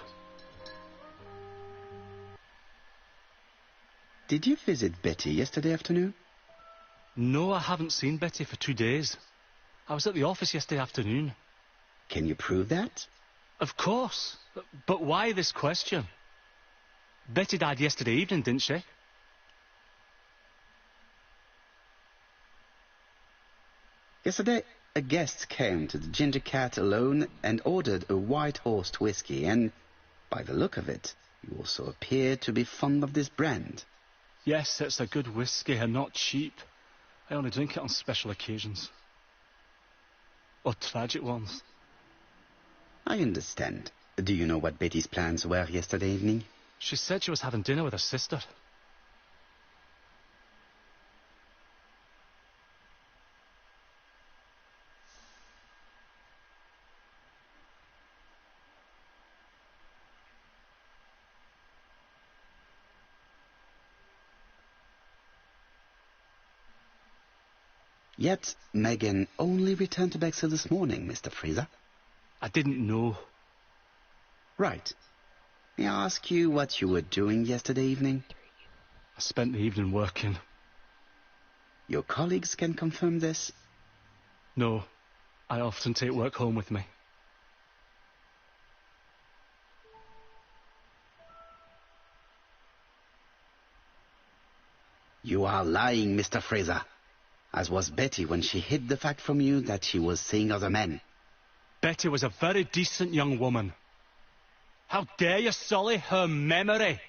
Did you visit Betty yesterday afternoon? No, I haven't seen Betty for 2 days. I was at the office yesterday afternoon. Can you prove that? Of course. But why this question? Betty died yesterday evening, didn't she? Yesterday, a guest came to the Ginger Cat alone and ordered a White Horse whiskey, and by the look of it, you also appear to be fond of this brand. Yes, it's a good whiskey and not cheap. I only drink it on special occasions. Or tragic ones. I understand. Do you know what Betty's plans were yesterday evening? She said she was having dinner with her sister. Yet, Megan only returned to Bexhill this morning, Mr. Fraser. I didn't know. Right. May I ask you what you were doing yesterday evening? I spent the evening working. Your colleagues can confirm this? No, I often take work home with me. You are lying, Mr. Fraser. As was Betty when she hid the fact from you that she was seeing other men. Betty was a very decent young woman. How dare you sully her memory?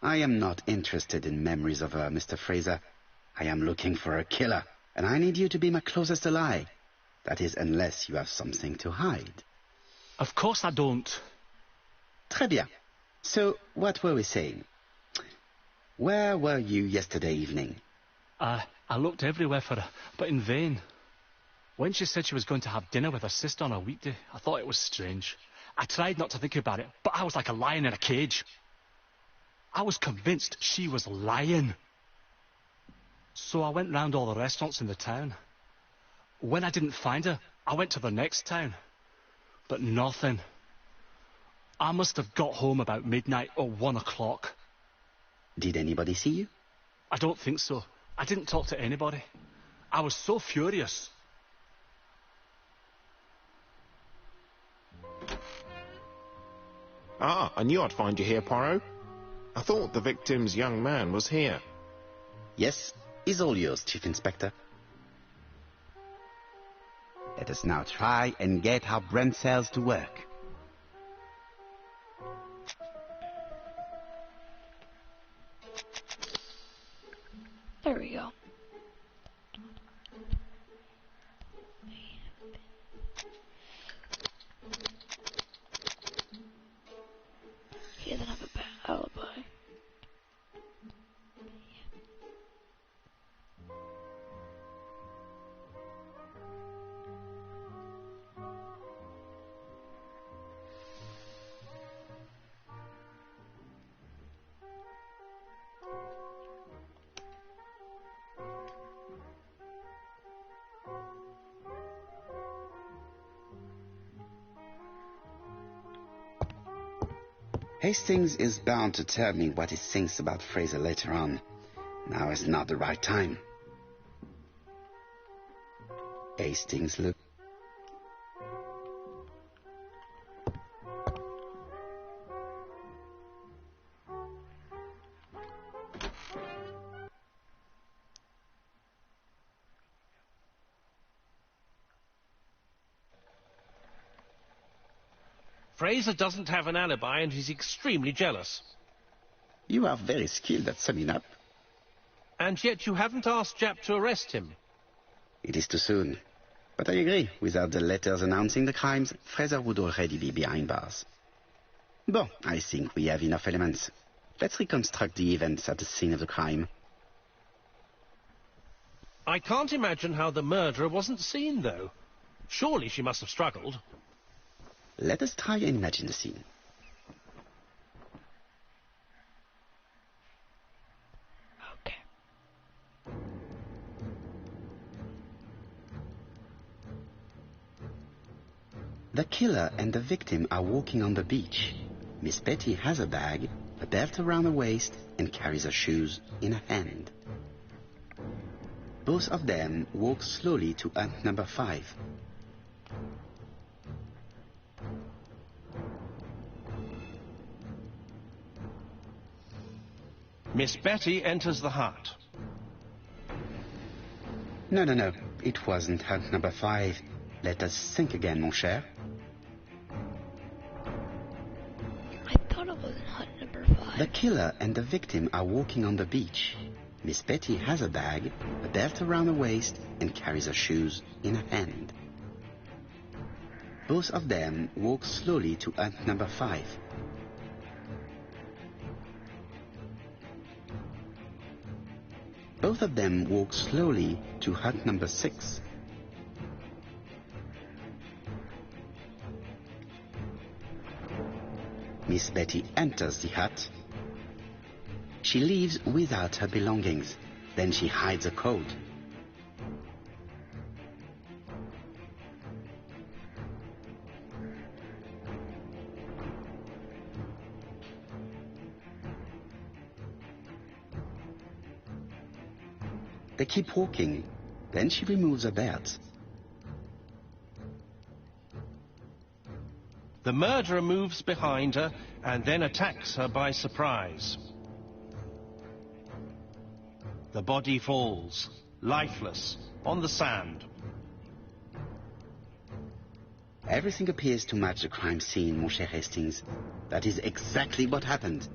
I am not interested in memories of her, Mr. Fraser. I am looking for a killer, and I need you to be my closest ally. That is, unless you have something to hide. Of course I don't. Très bien. So, what were we saying? Where were you yesterday evening? I looked everywhere for her, but in vain. When she said she was going to have dinner with her sister on a weekday, I thought it was strange. I tried not to think about it, but I was like a lion in a cage. I was convinced she was lying. So I went round all the restaurants in the town. When I didn't find her, I went to the next town. But nothing. I must have got home about midnight or 1 o'clock. Did anybody see you? I don't think so. I didn't talk to anybody. I was so furious. Ah, I knew I'd find you here, Poirot. I thought the victim's young man was here. Yes, he's all yours, Chief Inspector. Let us now try and get our brain cells to work. There we go. He doesn't have a bad alibi. Hastings is bound to tell me what he thinks about Fraser later on. Now is not the right time. Hastings look. Fraser doesn't have an alibi and he's extremely jealous. You are very skilled at summing up. And yet you haven't asked Japp to arrest him. It is too soon. But I agree, without the letters announcing the crimes, Fraser would already be behind bars. Bon, I think we have enough elements. Let's reconstruct the events at the scene of the crime. I can't imagine how the murderer wasn't seen, though. Surely she must have struggled. Let us try and imagine the scene. Okay. The killer and the victim are walking on the beach. Miss Betty has a bag, a belt around her waist, and carries her shoes in her hand. Both of them walk slowly to hut number 5. Miss Betty enters the hut. No. It wasn't hut number 5. Let us think again, mon cher. I thought it was in hut number 5. The killer and the victim are walking on the beach. Miss Betty has a bag, a belt around her waist, and carries her shoes in her hand. Both of them walk slowly to hut number 5. Both of them walk slowly to hut number 6. Miss Betty enters the hut. She leaves without her belongings. Then she hides a coat. They keep walking. Then she removes her belt. The murderer moves behind her and then attacks her by surprise. The body falls, lifeless, on the sand. Everything appears to match the crime scene, mon cher Hastings. That is exactly what happened.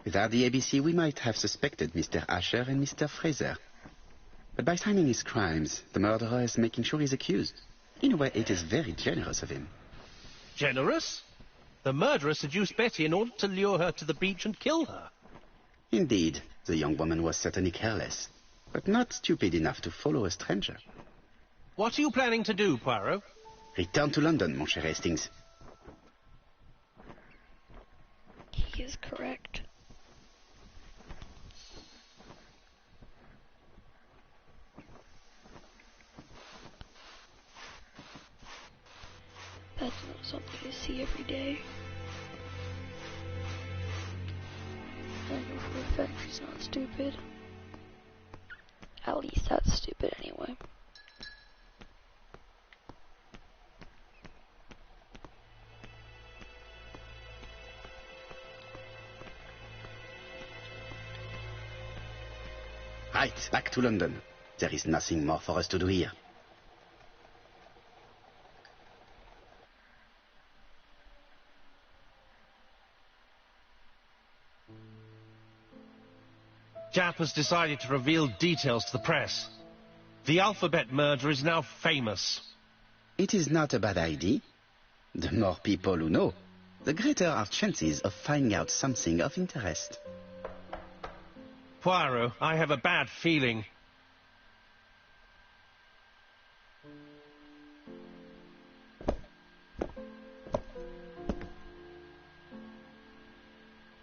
Without the ABC, we might have suspected Mr. Asher and Mr. Fraser. But by timing his crimes, the murderer is making sure he's accused. In a way, it is very generous of him. Generous? The murderer seduced Betty in order to lure her to the beach and kill her. Indeed, the young woman was certainly careless, but not stupid enough to follow a stranger. What are you planning to do, Poirot? Return to London, mon cher Hastings. He is correct. That's not something I see every day. I know for a fact she's not stupid. At least that's stupid anyway. Right, back to London. There is nothing more for us to do here. Japp has decided to reveal details to the press. The alphabet murder is now famous. It is not a bad idea. The more people who know, the greater our chances of finding out something of interest. Poirot, I have a bad feeling.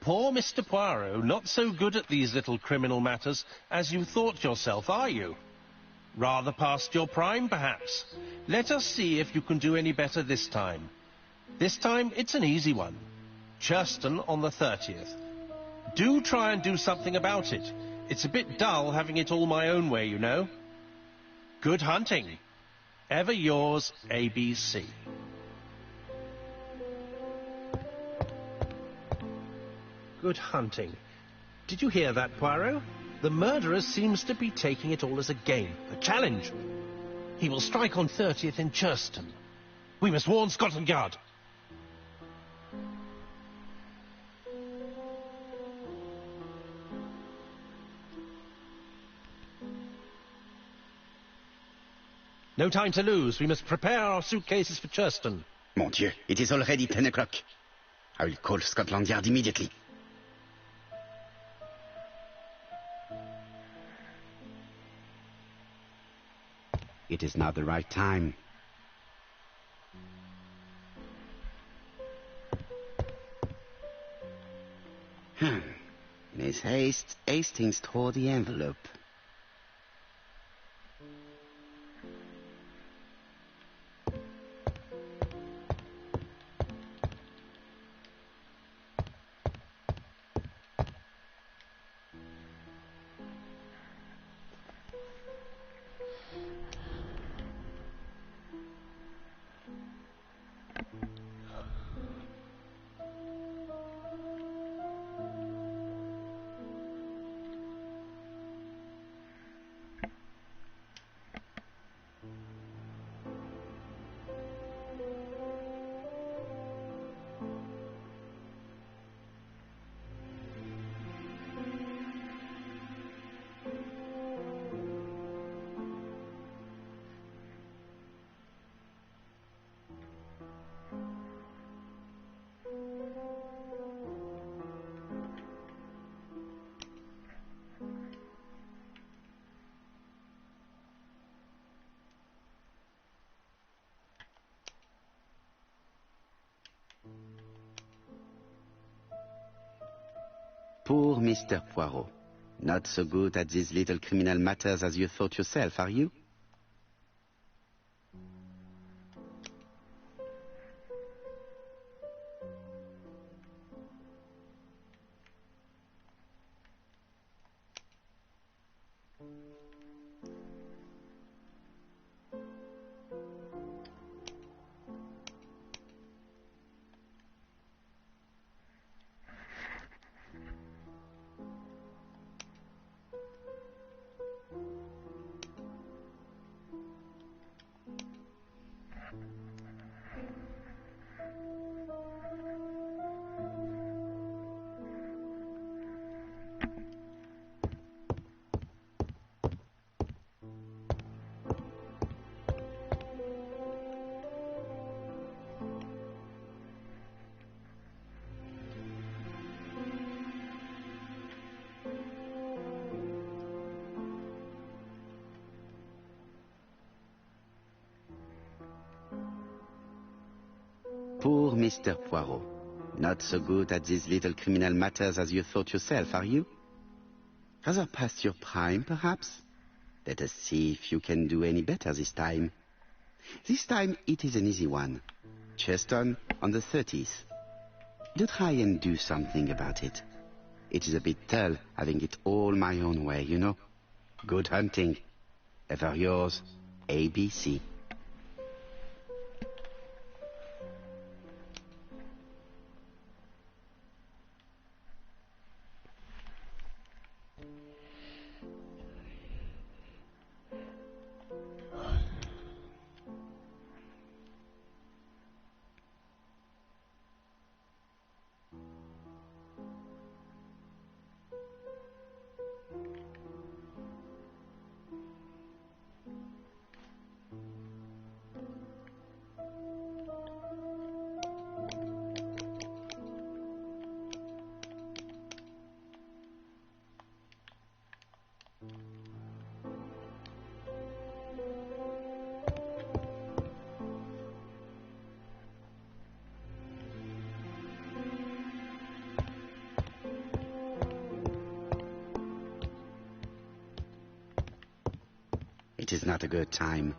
Poor Mr. Poirot, not so good at these little criminal matters as you thought yourself, are you? Rather past your prime, perhaps. Let us see if you can do any better this time. This time, it's an easy one. Churston on the 30th. Do try and do something about it. It's a bit dull having it all my own way, you know. Good hunting. Ever yours, ABC. Good hunting. Did you hear that, Poirot? The murderer seems to be taking it all as a game, a challenge. He will strike on 30th in Churston. We must warn Scotland Yard. No time to lose. We must prepare our suitcases for Churston. Mon Dieu, it is already 10 o'clock. I will call Scotland Yard immediately. It is not the right time. Miss Hastings tore the envelope. Poor Mr. Poirot. Not so good at these little criminal matters as you thought yourself, are you? Poor Mr. Poirot. Not so good at these little criminal matters as you thought yourself, are you? Rather past your prime, perhaps? Let us see if you can do any better this time. This time it is an easy one. Cheston on the 30th. Do try and do something about it. It is a bit dull having it all my own way, you know. Good hunting. Ever yours, ABC. It is not a good time.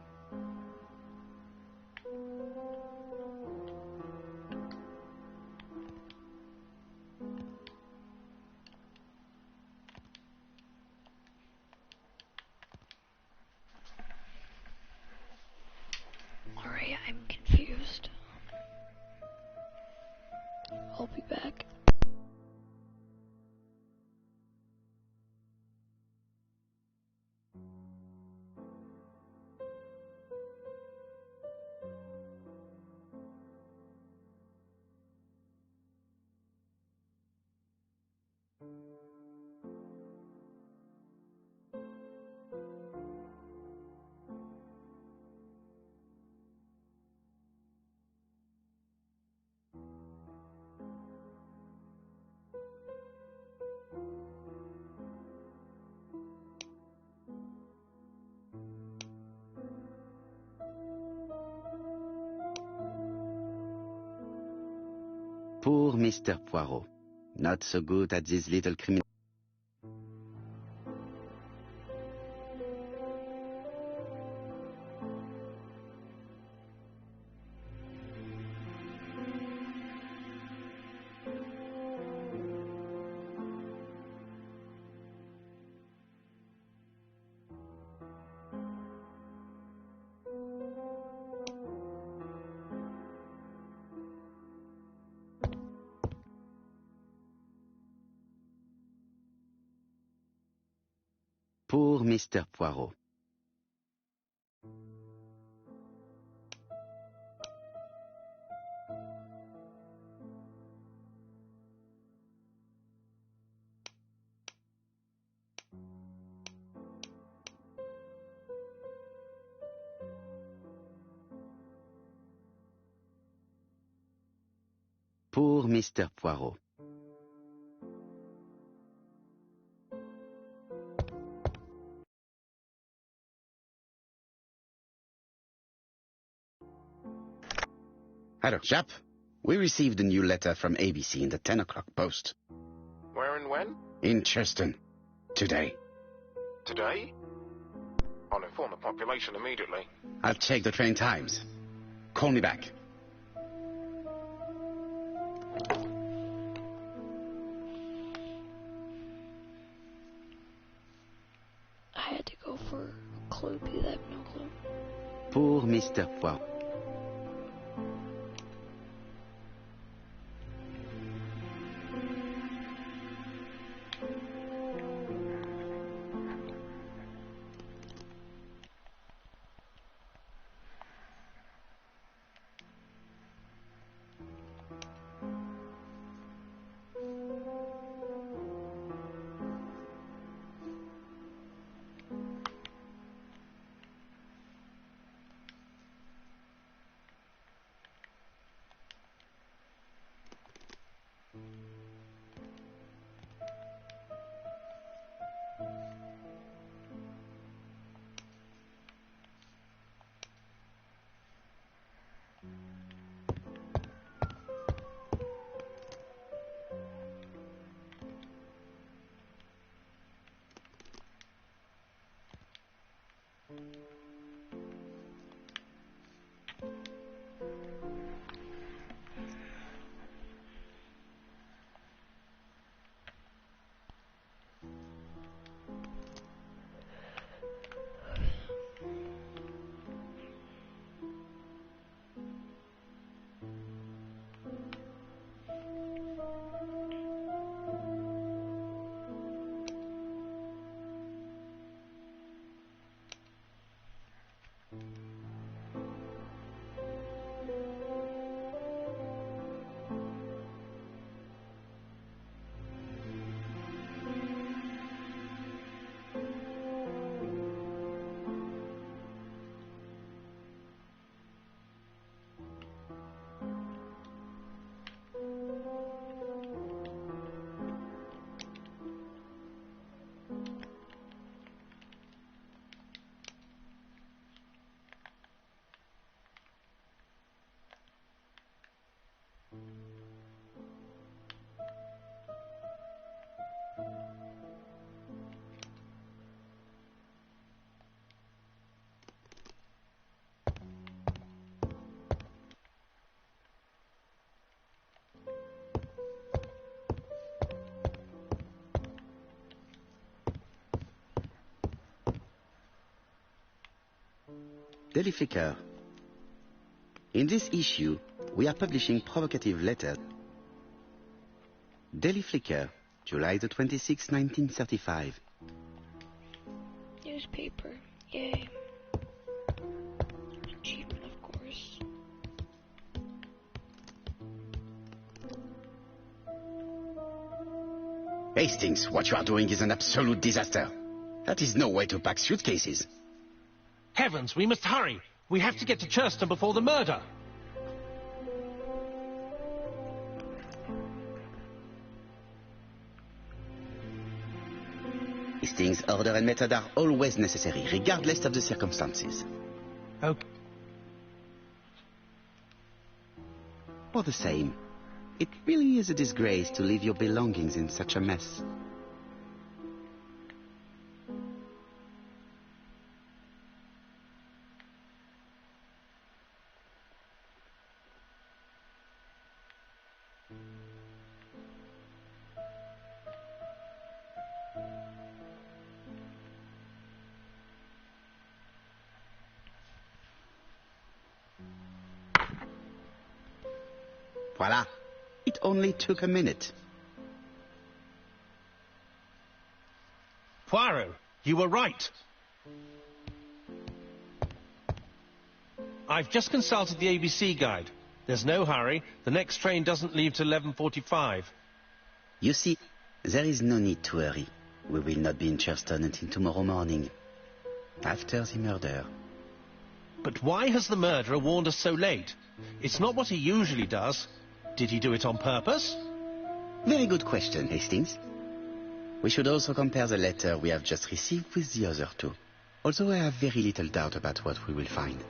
Alright, I'm confused. I'll be back. Poor Mr. Poirot. Not so good at these little criminal... Poor Mr. Poirot. Poor Mr. Poirot. Hello, chap. We received a new letter from ABC in the 10 o'clock post. Where and when? In Cheston. Today. Today? I'll inform the population immediately. I'll check the train times. Call me back. I had to go for a clue because I have no clue. Poor Mr. Poirot. Daily Flicker. In this issue, we are publishing provocative letters. Daily Flicker, July the 26th, 1935. Newspaper. Yay. Achievement, of course. Hastings, what you are doing is an absolute disaster. That is no way to pack suitcases. Heavens, we must hurry. We have to get to Churston before the murder. Hastings, order and method are always necessary, regardless of the circumstances. Okay. For the same, it really is a disgrace to leave your belongings in such a mess. Voila! It only took a minute. Poirot, you were right. I've just consulted the ABC guide. There's no hurry. The next train doesn't leave till 11:45. You see, there is no need to hurry. We will not be in Churston until tomorrow morning, after the murder. But why has the murderer warned us so late? It's not what he usually does. Did he do it on purpose? Very good question, Hastings. We should also compare the letter we have just received with the other two, although I have very little doubt about what we will find.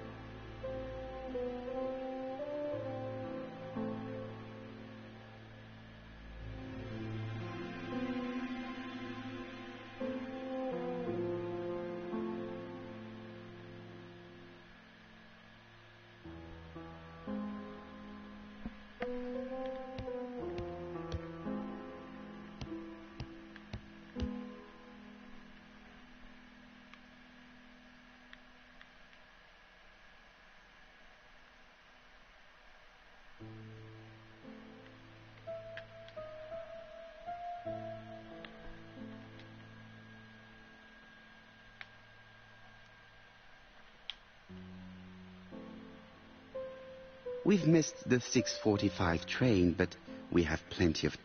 We've missed the 6:45 train, but we have plenty of...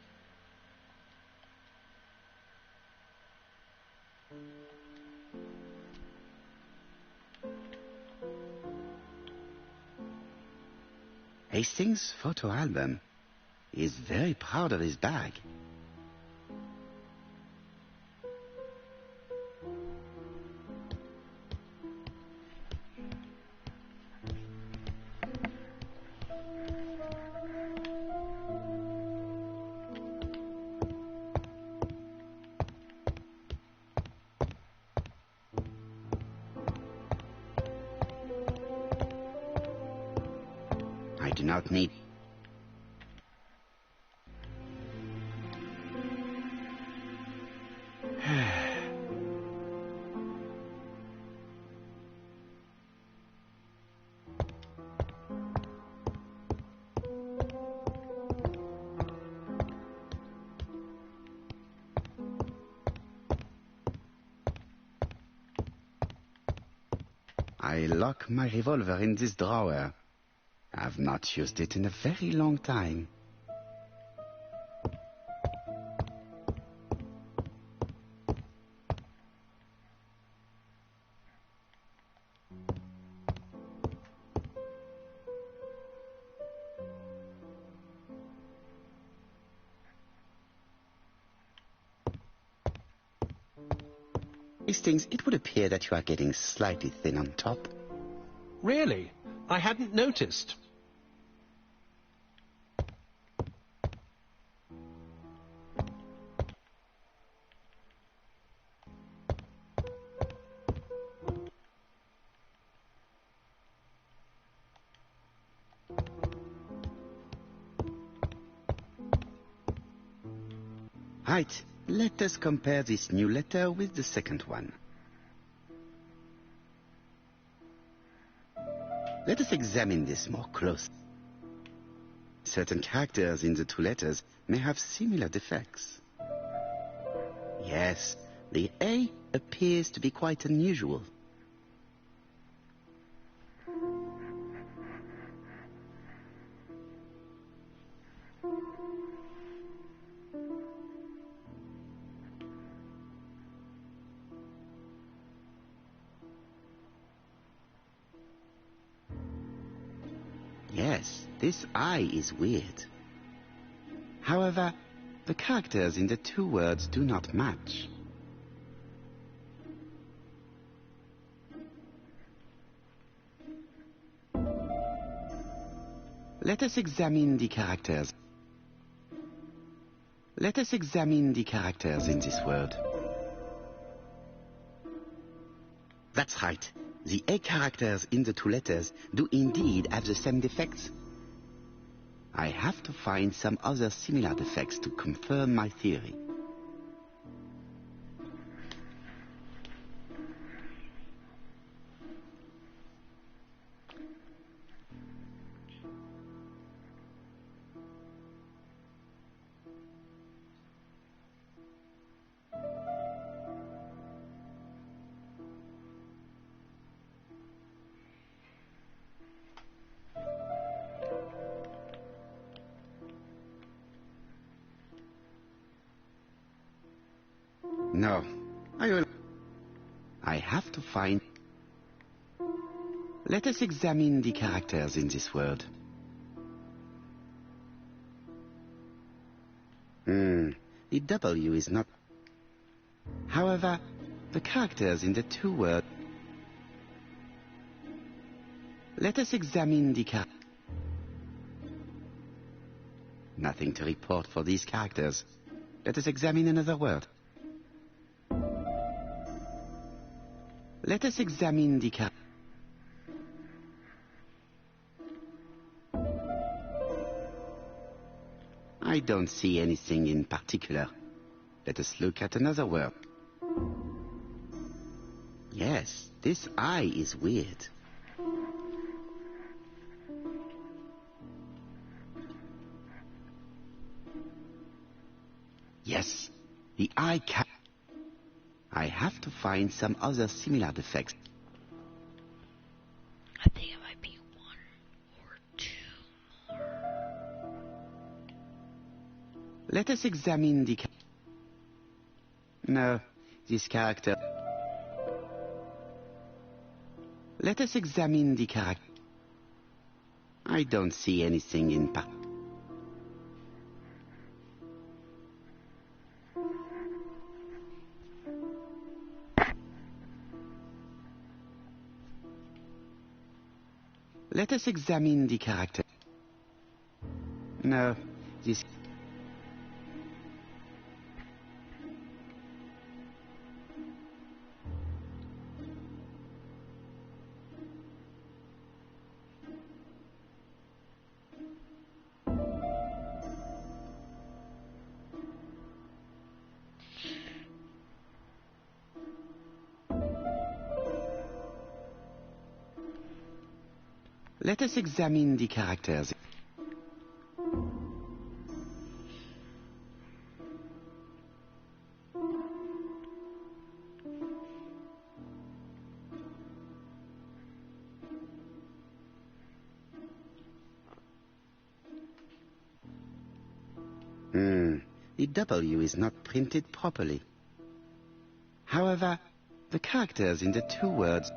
Hastings' photo album. He is very proud of his bag. do not need... I lock my revolver in this drawer. I've not used it in a very long time. Hastings, it would appear that you are getting slightly thin on top. Really? I hadn't noticed. Right, let us compare this new letter with the second one. Let us examine this more closely. Certain characters in the two letters may have similar defects. Yes, the A appears to be quite unusual. Yes, this I is weird. However, the characters in the two words do not match. Let us examine the characters. Let us examine the characters in this word. That's right. The A characters in the two letters do indeed have the same defects. I have to find some other similar defects to confirm my theory. No, I have to find... Let us examine the characters in this word. The W is not... However, the characters in the two words... Let us examine the characters. Nothing to report for these characters. Let us examine another word. Let us examine the characters. I don't see anything in particular. Let us look at another word. Yes, this I is weird. Yes, the I have to find some other similar defects. I think it might be one or two more. Let us examine the... No, this character... Let us examine the character. I don't see anything in particular. Let us examine the character. No, this... Let us examine the characters. The W is not printed properly. However, the characters in the two words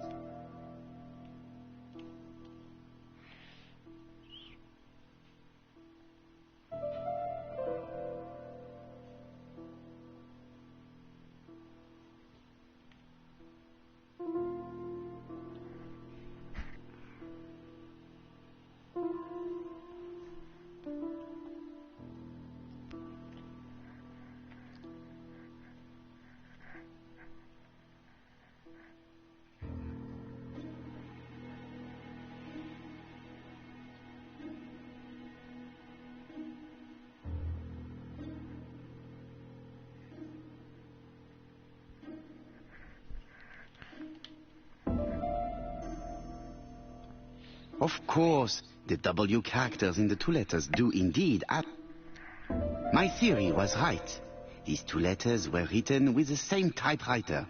Of course, the W characters in the two letters do indeed add. My theory was right. These two letters were written with the same typewriter.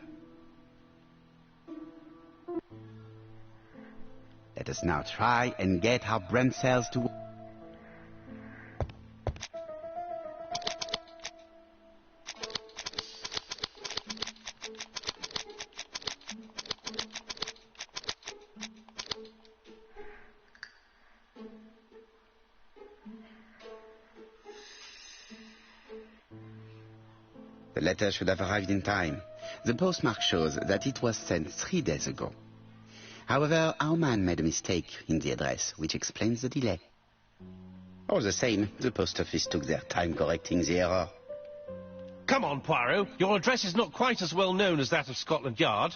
Let us now try and get our brain cells to... The letter should have arrived in time. The postmark shows that it was sent 3 days ago. However, our man made a mistake in the address, which explains the delay. All the same, the post office took their time correcting the error. Come on, Poirot. Your address is not quite as well known as that of Scotland Yard.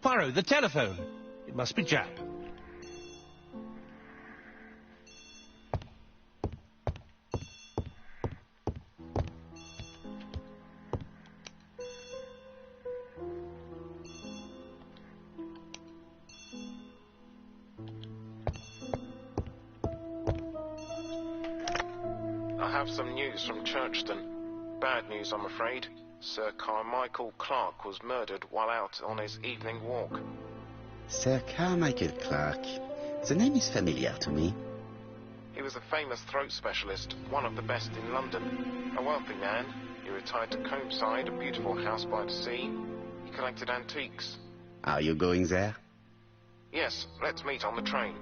Poirot, the telephone. It must be Jap. I have some news from Churchton. Bad news, I'm afraid. Sir Carmichael Clark was murdered while out on his evening walk. Sir Carmichael Clark. The name is familiar to me. He was a famous throat specialist, one of the best in London. A wealthy man. He retired to Combside, a beautiful house by the sea. He collected antiques. Are you going there? Yes, let's meet on the train.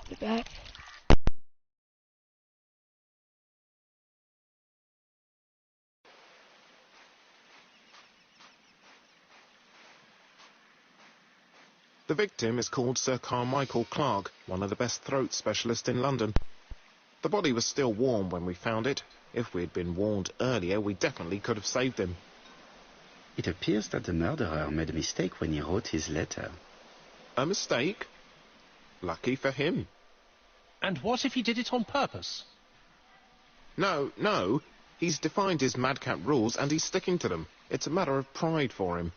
Be back. The victim is called Sir Carmichael Clark, one of the best throat specialists in London. The body was still warm when we found it. If we had been warned earlier, we definitely could have saved him. It appears that the murderer made a mistake when he wrote his letter. A mistake? Lucky for him. And what if he did it on purpose? No. He's defined his madcap rules and he's sticking to them. It's a matter of pride for him.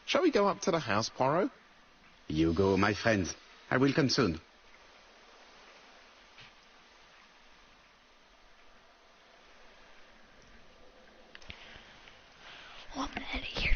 Shall we go up to the house, Poirot? You go, my friend. I will come soon. Well, I'm gonna head here.